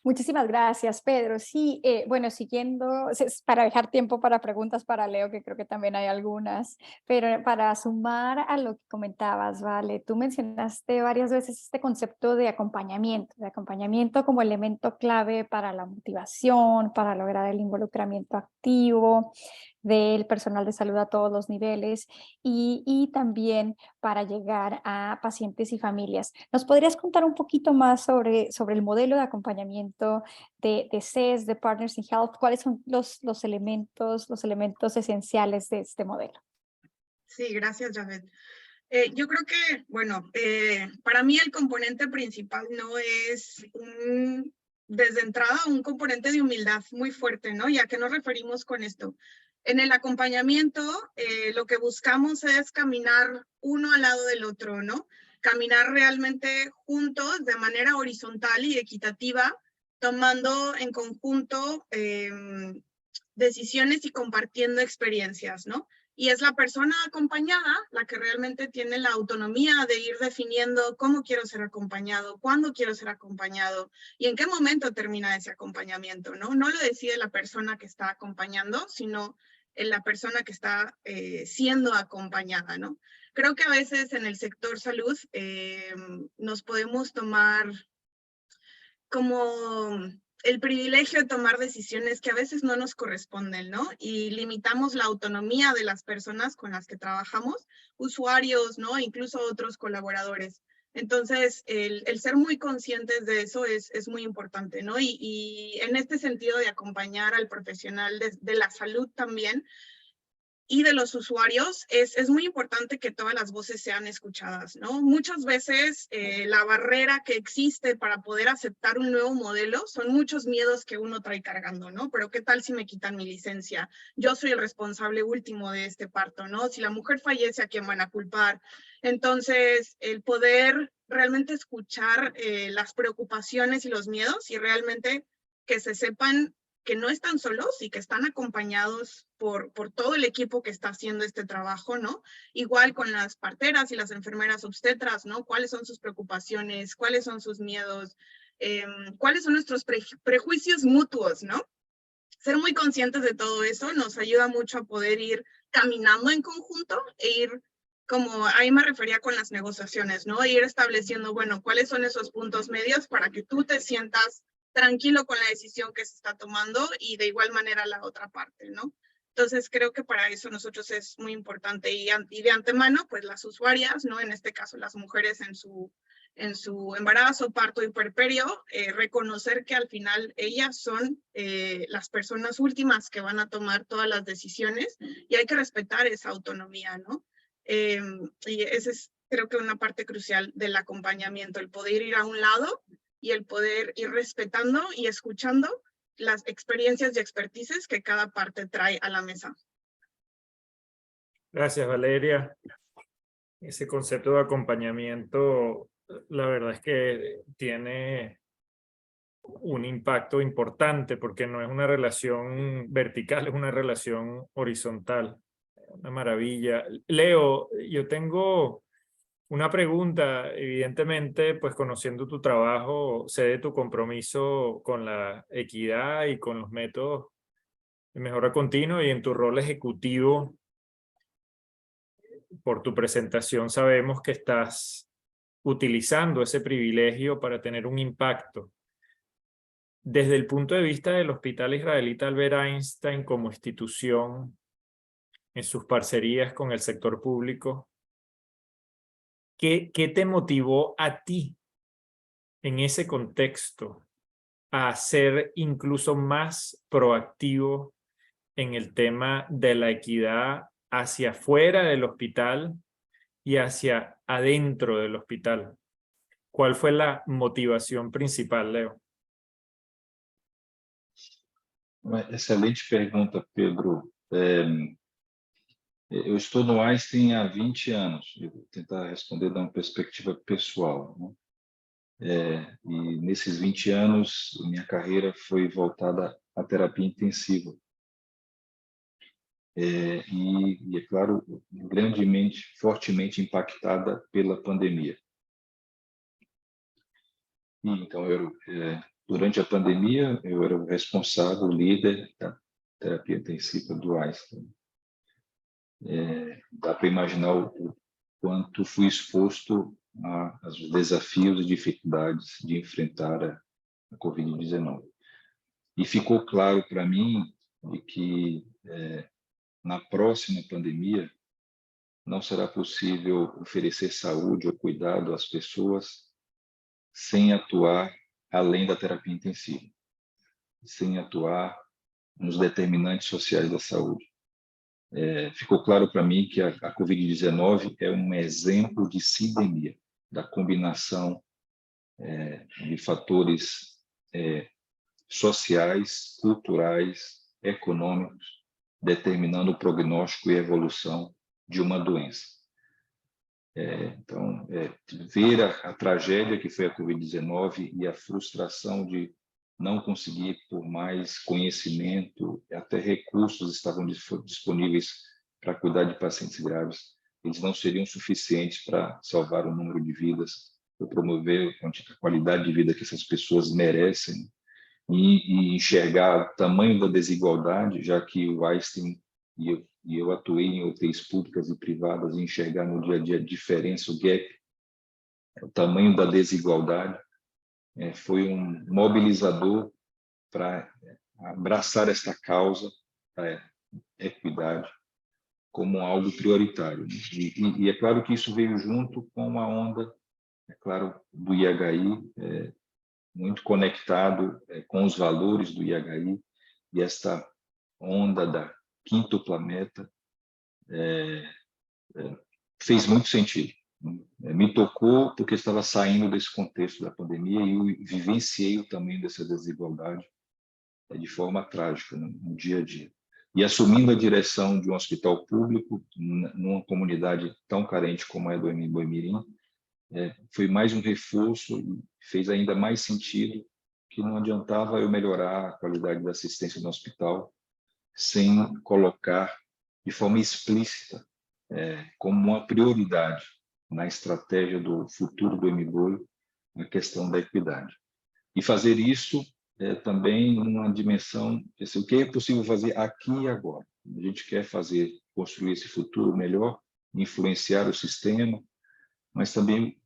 Muchísimas gracias, Pedro. Sí, bueno, siguiendo, para dejar tiempo para preguntas para Leo, que creo que también hay algunas, pero para sumar a lo que comentabas, ¿vale? Tú mencionaste varias veces este concepto de acompañamiento como elemento clave para la motivación, para lograr el involucramiento activo del personal de salud a todos los niveles y también para llegar a pacientes y familias. ¿Nos podrías contar un poquito más sobre el modelo de acompañamiento de CES, de Partners in Health? ¿Cuáles son los elementos esenciales de este modelo? Sí, gracias, Jafet. Yo creo que, bueno, para mí el componente principal no es desde entrada un componente de humildad muy fuerte, ¿no? ¿Y a qué nos referimos con esto? En el acompañamiento, lo que buscamos es caminar uno al lado del otro, ¿no? Caminar realmente juntos de manera horizontal y equitativa, tomando en conjunto decisiones y compartiendo experiencias, ¿no? Y es la persona acompañada la que realmente tiene la autonomía de ir definiendo cómo quiero ser acompañado, cuándo quiero ser acompañado y en qué momento termina ese acompañamiento, ¿no? No lo decide la persona que está acompañando, sino la persona que está siendo acompañada, ¿no? Creo que a veces en el sector salud nos podemos tomar como el privilegio de tomar decisiones que a veces no nos corresponden, ¿no? Y limitamos la autonomía de las personas con las que trabajamos, usuarios, ¿no? Incluso otros colaboradores. Entonces, el ser muy conscientes de eso es muy importante, ¿no? Y en este sentido de acompañar al profesional de la salud también, y de los usuarios, es muy importante que todas las voces sean escuchadas, ¿no? Muchas veces la barrera que existe para poder aceptar un nuevo modelo son muchos miedos que uno trae cargando, ¿no? Pero ¿qué tal si me quitan mi licencia? Yo soy el responsable último de este parto, ¿no? Si la mujer fallece, ¿a quién van a culpar? Entonces, el poder realmente escuchar las preocupaciones y los miedos y realmente que se sepan que no están solos y que están acompañados por todo el equipo que está haciendo este trabajo, ¿no? Igual con las parteras y las enfermeras obstetras, ¿no? ¿Cuáles son sus preocupaciones? ¿Cuáles son sus miedos? ¿Cuáles son nuestros prejuicios mutuos, ¿no? Ser muy conscientes de todo eso nos ayuda mucho a poder ir caminando en conjunto e ir, como ahí me refería con las negociaciones, ¿no? Ir estableciendo, bueno, cuáles son esos puntos medios para que tú te sientas tranquilo con la decisión que se está tomando y de igual manera la otra parte, ¿no? Entonces creo que para eso nosotros es muy importante y de antemano, pues las usuarias, ¿no? En este caso las mujeres en su embarazo, parto y puerperio, reconocer que al final ellas son las personas últimas que van a tomar todas las decisiones y hay que respetar esa autonomía, ¿no? Y esa es creo que una parte crucial del acompañamiento, el poder ir a un lado y el poder ir respetando y escuchando las experiencias y expertices que cada parte trae a la mesa. Gracias, Valeria. Ese concepto de acompañamiento, la verdad es que tiene un impacto importante porque no es una relación vertical, es una relación horizontal. Una maravilla. Leo, yo tengo Una pregunta, evidentemente, pues conociendo tu trabajo, sé de tu compromiso con la equidad y con los métodos de mejora continua y en tu rol ejecutivo, por tu presentación sabemos que estás utilizando ese privilegio para tener un impacto. Desde el punto de vista del Hospital Israelita Albert Einstein como institución, en sus parcerías con el sector público, ¿qué te motivó a ti en ese contexto a ser incluso más proactivo en el tema de la equidad hacia afuera del hospital y hacia adentro del hospital? ¿Cuál fue la motivación principal, Leo? Uma excelente pergunta, Pedro. Eu estou no Einstein há 20 anos. Eu vou tentar responder de uma perspectiva pessoal, né? E nesses 20 anos, minha carreira foi voltada à terapia intensiva. E é claro, fortemente impactada pela pandemia. E, então, durante a pandemia, eu era o responsável, o líder da terapia intensiva do Einstein. Dá para imaginar o quanto fui exposto aos desafios e dificuldades de enfrentar a Covid-19. E ficou claro para mim de que na próxima pandemia não será possível oferecer saúde ou cuidado às pessoas sem atuar além da terapia intensiva, sem atuar nos determinantes sociais da saúde. Ficou claro para mim que a Covid-19 é um exemplo de sindemia, da combinação de fatores sociais, culturais, econômicos, determinando o prognóstico e a evolução de uma doença. Então, ver a tragédia que foi a Covid-19 e a frustração de não conseguir, por mais conhecimento, até recursos estavam disponíveis para cuidar de pacientes graves, eles não seriam suficientes para salvar o número de vidas, ou promover a qualidade de vida que essas pessoas merecem, e enxergar o tamanho da desigualdade, já que o Einstein e eu atuei em UTIs públicas e privadas, e enxergar no dia a dia a diferença, o gap, o tamanho da desigualdade, foi um mobilizador para abraçar esta causa da equidade como algo prioritário. E é claro que isso veio junto com uma onda, é claro, do IHI, muito conectado com os valores do IHI, e esta onda da quíntupla meta fez muito sentido. Me tocou porque estava saindo desse contexto da pandemia e eu vivenciei o tamanho dessa desigualdade de forma trágica no dia a dia. E assumindo a direção de um hospital público numa comunidade tão carente como é do Boimirim, foi mais um reforço e fez ainda mais sentido que não adiantava eu melhorar a qualidade da assistência no hospital sem colocar de forma explícita como uma prioridade na estratégia do futuro do MBOI a questão da equidade. E fazer isso também numa dimensão, o que é possível fazer aqui e agora. A gente quer construir esse futuro melhor, influenciar o sistema, mas também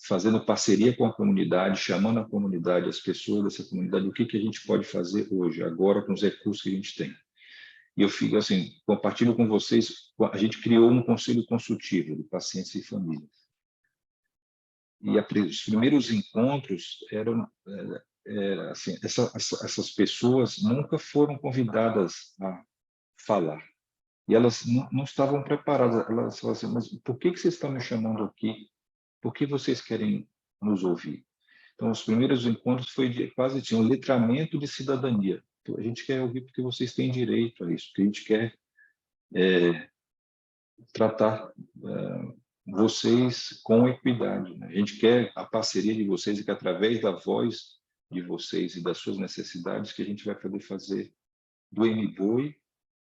fazendo parceria com a comunidade, chamando a comunidade, as pessoas dessa comunidade, o que a gente pode fazer hoje, agora, com os recursos que a gente tem. E eu fico assim, compartilho com vocês, a gente criou um conselho consultivo de pacientes e famílias. E os primeiros encontros eram, assim, essas pessoas nunca foram convidadas a falar. E elas não estavam preparadas. Elas falavam assim, mas por que vocês estão me chamando aqui? Por que vocês querem nos ouvir? Então, os primeiros encontros foi quase tinha um letramento de cidadania. A gente quer ouvir porque vocês têm direito a isso, porque a gente quer tratar vocês com equidade, né? A gente quer a parceria de vocês e que através da voz de vocês e das suas necessidades que a gente vai poder fazer do MBOI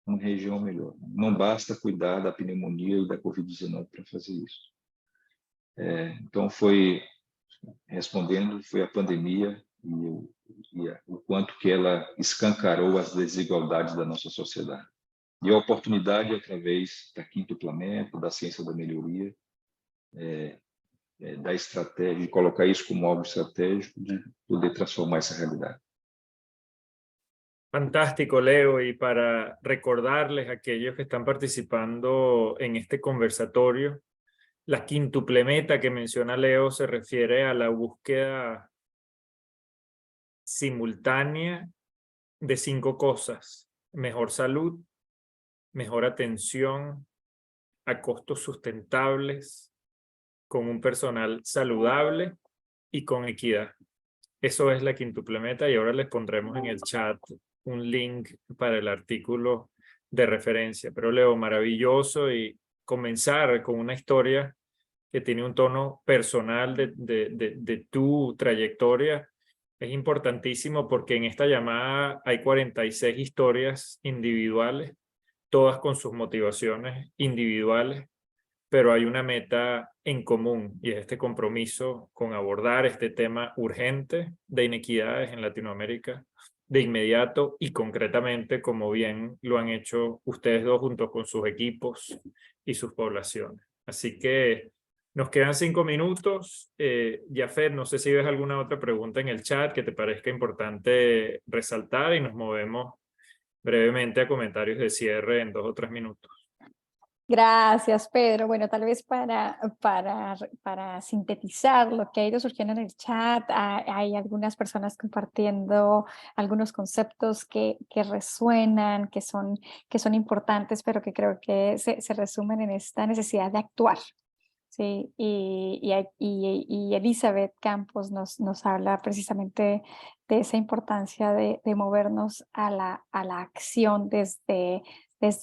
uma região melhor. Não basta cuidar da pneumonia e da Covid-19 para fazer isso. Então, respondendo, foi a pandemia e o quanto que ela escancarou as desigualdades da nossa sociedade. E a oportunidade, através da quintuplamento, da ciência da melhoria, da estratégia, de colocar isso como algo estratégico, de poder transformar essa realidade. Fantástico, Leo. Y para recordarles a aquellos que están participando en este conversatorio, la quíntuple meta que menciona Leo se refiere a la búsqueda simultánea de 5 cosas: mejor salud, mejor atención, a costos sustentables, con un personal saludable y con equidad. Eso es la quíntuple meta, y ahora les pondremos en el chat un link para el artículo de referencia. Pero Leo, maravilloso, y comenzar con una historia que tiene un tono personal de tu trayectoria es importantísimo, porque en esta llamada hay 46 historias individuales, todas con sus motivaciones individuales, pero hay una meta en común, y es este compromiso con abordar este tema urgente de inequidades en Latinoamérica de inmediato y concretamente, como bien lo han hecho ustedes dos junto con sus equipos y sus poblaciones. Así que nos quedan 5 minutos. Jafet, no sé si ves alguna otra pregunta en el chat que te parezca importante resaltar, y nos movemos brevemente a comentarios de cierre en 2 o 3 minutos. Gracias, Pedro. Bueno, tal vez para sintetizar lo que ha ido surgiendo en el chat, hay algunas personas compartiendo algunos conceptos que resuenan, que son importantes, pero que creo que se resumen en esta necesidad de actuar. Sí, y Elizabeth Campos nos habla precisamente de esa importancia de movernos a la acción desde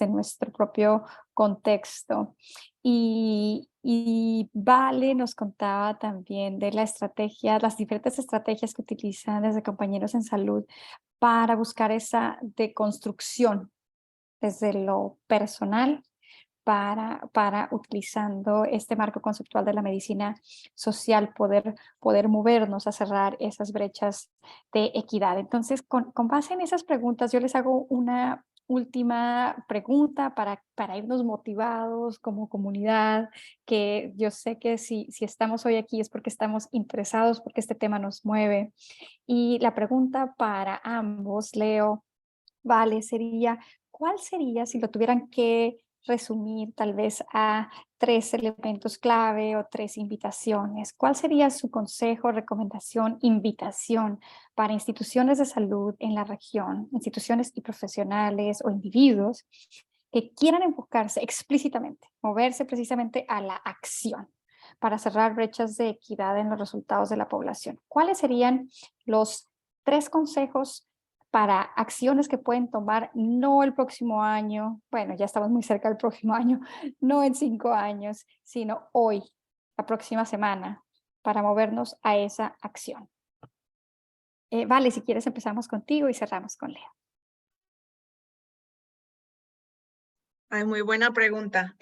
nuestro propio contexto. Y Vale nos contaba también de las diferentes estrategias que utilizan desde Compañeros en Salud para buscar esa deconstrucción desde lo personal, para utilizando este marco conceptual de la medicina social, poder movernos a cerrar esas brechas de equidad. Entonces, con base en esas preguntas, yo les hago una última pregunta para irnos motivados como comunidad, que yo sé que si estamos hoy aquí es porque estamos interesados, porque este tema nos mueve. Y la pregunta para ambos, Leo, Vale, sería, ¿cuál sería, si lo tuvieran que resumir tal vez a 3 elementos clave o 3 invitaciones? ¿Cuál sería su consejo, recomendación, invitación para instituciones de salud en la región, instituciones y profesionales o individuos que quieran enfocarse explícitamente, moverse precisamente a la acción para cerrar brechas de equidad en los resultados de la población? ¿Cuáles serían los 3 consejos para acciones que pueden tomar no el próximo año, bueno, ya estamos muy cerca del próximo año, no en 5 años, sino hoy, la próxima semana, para movernos a esa acción? Vale, si quieres empezamos contigo y cerramos con Leo. Ay, muy buena pregunta.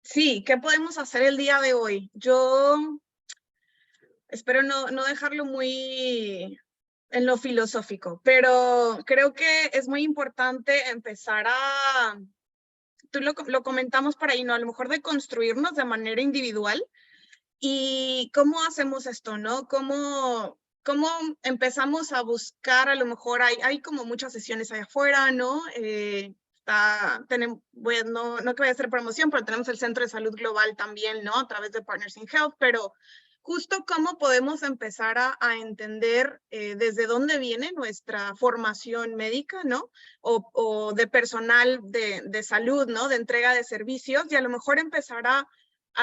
Sí, ¿qué podemos hacer el día de hoy? Yo espero no dejarlo muy en lo filosófico, pero creo que es muy importante empezar tú lo comentamos por ahí, ¿no? A lo mejor de construirnos de manera individual. ¿Y cómo hacemos esto, no? ¿Cómo empezamos a buscar? A lo mejor hay como muchas sesiones allá afuera, ¿no? No que vaya a hacer promoción, pero tenemos el Centro de Salud Global también, ¿no? A través de Partners in Health, pero justo cómo podemos empezar a entender desde dónde viene nuestra formación médica, ¿no? O de personal de salud, ¿no? De entrega de servicios, y a lo mejor empezar a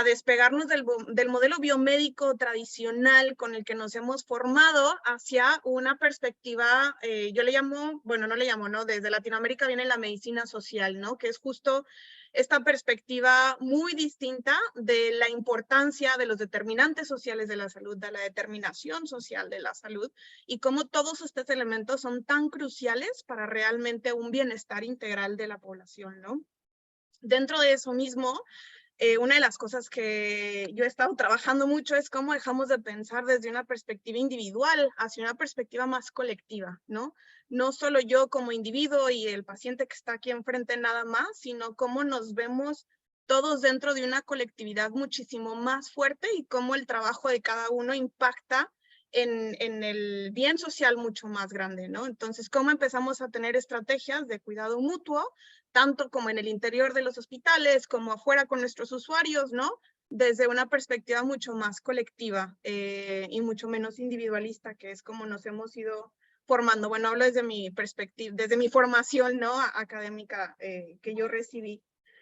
despegarnos del modelo biomédico tradicional con el que nos hemos formado hacia una perspectiva, yo le llamo, bueno, no le llamo, ¿no? Desde Latinoamérica viene la medicina social, ¿no? Que es justo esta perspectiva muy distinta de la importancia de los determinantes sociales de la salud, de la determinación social de la salud, y cómo todos estos elementos son tan cruciales para realmente un bienestar integral de la población, ¿no? Dentro de eso mismo, una de las cosas que yo he estado trabajando mucho es cómo dejamos de pensar desde una perspectiva individual hacia una perspectiva más colectiva, ¿no? No solo yo como individuo y el paciente que está aquí enfrente nada más, sino cómo nos vemos todos dentro de una colectividad muchísimo más fuerte y cómo el trabajo de cada uno impacta en el bien social mucho más grande, ¿no? Entonces, cómo empezamos a tener estrategias de cuidado mutuo, tanto como en el interior de los hospitales, como afuera con nuestros usuarios, ¿no? Desde una perspectiva mucho más colectiva y mucho menos individualista, que es como nos hemos ido formando. Bueno, hablo desde mi perspectiva, desde mi formación, ¿no? Académica que yo recibí.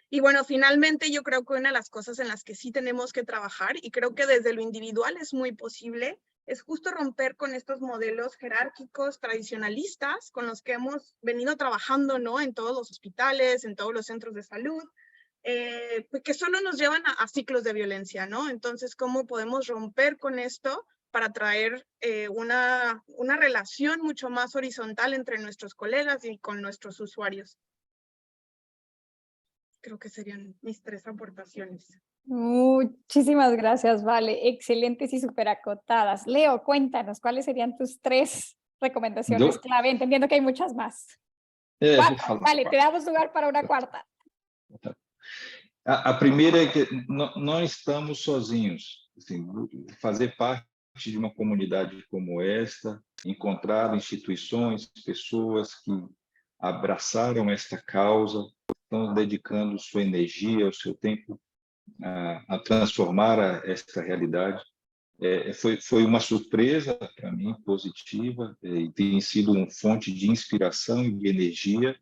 Y bueno, finalmente yo creo que una de las cosas en las que sí tenemos que trabajar, y creo que desde lo individual es muy posible, es justo romper con estos modelos jerárquicos, tradicionalistas, con los que hemos venido trabajando, ¿no? En todos los hospitales, en todos los centros de salud, que solo nos llevan a ciclos de violencia, ¿no? Entonces, ¿cómo podemos romper con esto para traer una relación mucho más horizontal entre nuestros colegas y con nuestros usuarios? Creo que serían mis 3 aportaciones. Muchísimas gracias, Vale. Excelentes y súper acotadas. Leo, cuéntanos, ¿cuáles serían tus 3 recomendaciones clave? Entendiendo que hay muchas más. 4, vale, te damos lugar para una cuarta. A primeira é que não estamos sozinhos. Assim, fazer parte de uma comunidade como esta, encontrar instituições, pessoas que abraçaram esta causa, estão dedicando sua energia, o seu tempo a transformar esta realidade. Foi uma surpresa para mim, positiva, e tem sido uma fonte de inspiração e de energia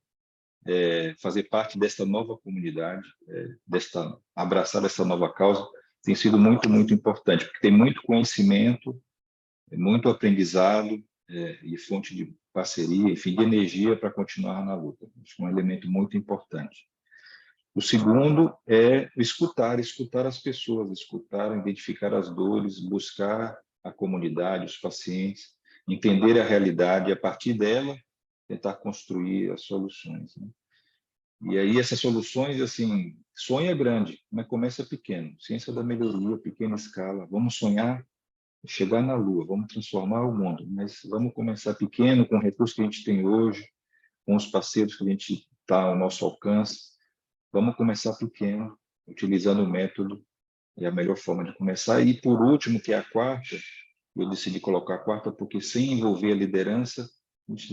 fazer parte desta nova comunidade, abraçar essa nova causa, tem sido muito, muito importante, porque tem muito conhecimento, muito aprendizado e fonte de parceria, enfim, de energia para continuar na luta. Acho que é um elemento muito importante. O segundo é escutar as pessoas, identificar as dores, buscar a comunidade, os pacientes, entender a realidade e, a partir dela, tentar construir as soluções, né? E aí essas soluções, assim, sonha grande, mas começa pequeno. Ciência da melhoria, pequena escala. Vamos sonhar, chegar na Lua, vamos transformar o mundo, mas vamos começar pequeno, com o recurso que a gente tem hoje, com os parceiros que a gente está ao nosso alcance. Vamos começar pequeno, utilizando o método, é a melhor forma de começar. E, por último, que é a quarta, eu decidi colocar a quarta porque, sem envolver a liderança, a gente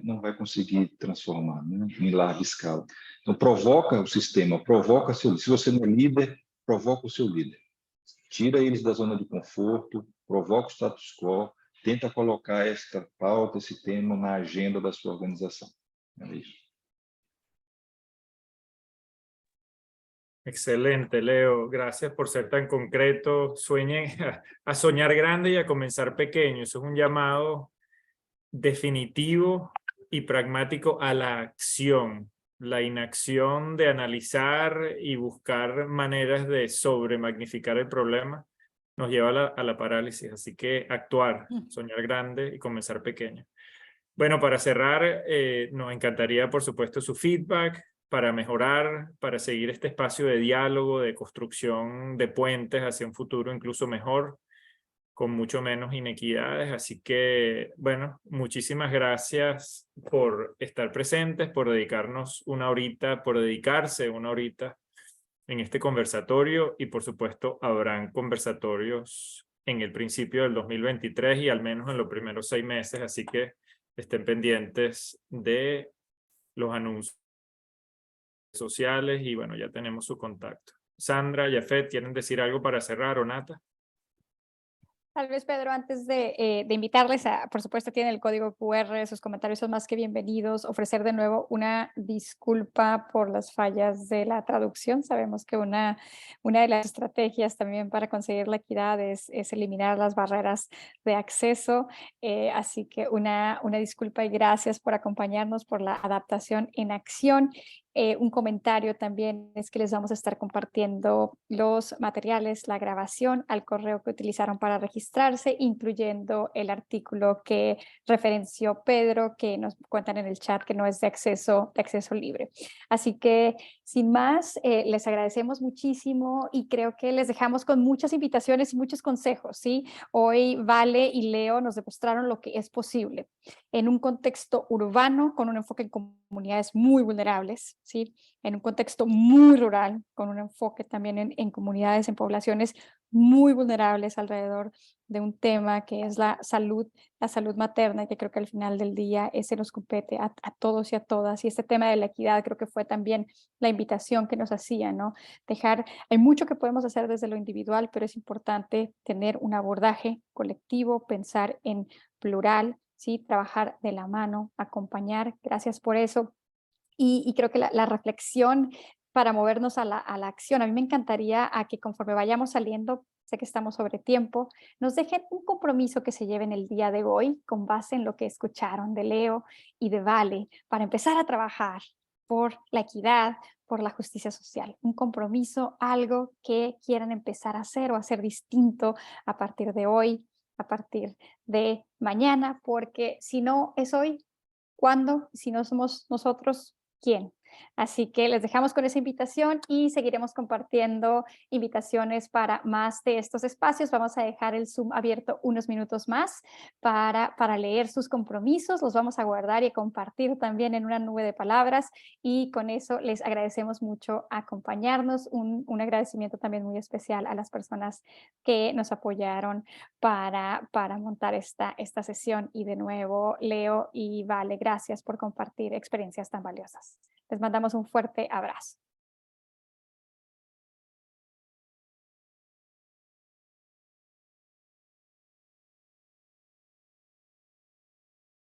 não vai conseguir transformar, né, em larga escala. Então, provoca o sistema, provoca seu líder. Se você não é líder, provoca o seu líder. Tira eles da zona de conforto, provoca o status quo, tenta colocar esta pauta, esse tema na agenda da sua organização. É isso. Excelente, Leo. Gracias por ser tan concreto. Sueñen a soñar grande y a comenzar pequeño. Eso es un llamado definitivo y pragmático a la acción. La inacción de analizar y buscar maneras de sobremagnificar el problema nos lleva a la parálisis. Así que actuar, soñar grande y comenzar pequeño. Bueno, para cerrar, nos encantaría, por supuesto, su feedback para mejorar, para seguir este espacio de diálogo, de construcción de puentes hacia un futuro incluso mejor, con mucho menos inequidades. Así que, bueno, muchísimas gracias por estar presentes, por dedicarnos una horita, por dedicarse una horita en este conversatorio, y por supuesto habrán conversatorios en el principio del 2023 y al menos en los primeros 6 meses, así que estén pendientes de los anuncios sociales y bueno, ya tenemos su contacto. Sandra, Yafet, ¿quieren decir algo para cerrar o Nata? Tal vez, Pedro, antes de invitarles a, por supuesto, tienen el código QR, sus comentarios son más que bienvenidos, ofrecer de nuevo una disculpa por las fallas de la traducción. Sabemos que una de las estrategias también para conseguir la equidad es eliminar las barreras de acceso, así que una disculpa y gracias por acompañarnos, por la adaptación en acción. Un comentario también es que les vamos a estar compartiendo los materiales, la grabación al correo que utilizaron para registrarse, incluyendo el artículo que referenció Pedro, que nos cuentan en el chat que no es de acceso libre. Así que, sin más, les agradecemos muchísimo y creo que les dejamos con muchas invitaciones y muchos consejos, ¿sí? Hoy Vale y Leo nos demostraron lo que es posible en un contexto urbano con un enfoque en comunidades muy vulnerables, ¿sí? En un contexto muy rural con un enfoque también en comunidades, en poblaciones muy vulnerables alrededor de un tema que es la salud materna, que creo que al final del día ese nos compete a todos y a todas. Y este tema de la equidad creo que fue también la invitación que nos hacía, ¿no? Hay mucho que podemos hacer desde lo individual, pero es importante tener un abordaje colectivo, pensar en plural, ¿sí? Trabajar de la mano, acompañar. Gracias por eso. Y creo que la reflexión para movernos a la acción, a mí me encantaría a que conforme vayamos saliendo, sé que estamos sobre tiempo, nos dejen un compromiso que se lleven el día de hoy con base en lo que escucharon de Leo y de Vale para empezar a trabajar por la equidad, por la justicia social. Un compromiso, algo que quieran empezar a hacer o hacer distinto a partir de hoy, a partir de mañana, porque si no es hoy, ¿cuándo? Si no somos nosotros, ¿quién? Así que les dejamos con esa invitación y seguiremos compartiendo invitaciones para más de estos espacios. Vamos a dejar el Zoom abierto unos minutos más para leer sus compromisos. Los vamos a guardar y a compartir también en una nube de palabras. Y con eso les agradecemos mucho acompañarnos. Un agradecimiento también muy especial a las personas que nos apoyaron para montar esta sesión. Y de nuevo, Leo y Vale, gracias por compartir experiencias tan valiosas. Les mandamos un fuerte abrazo.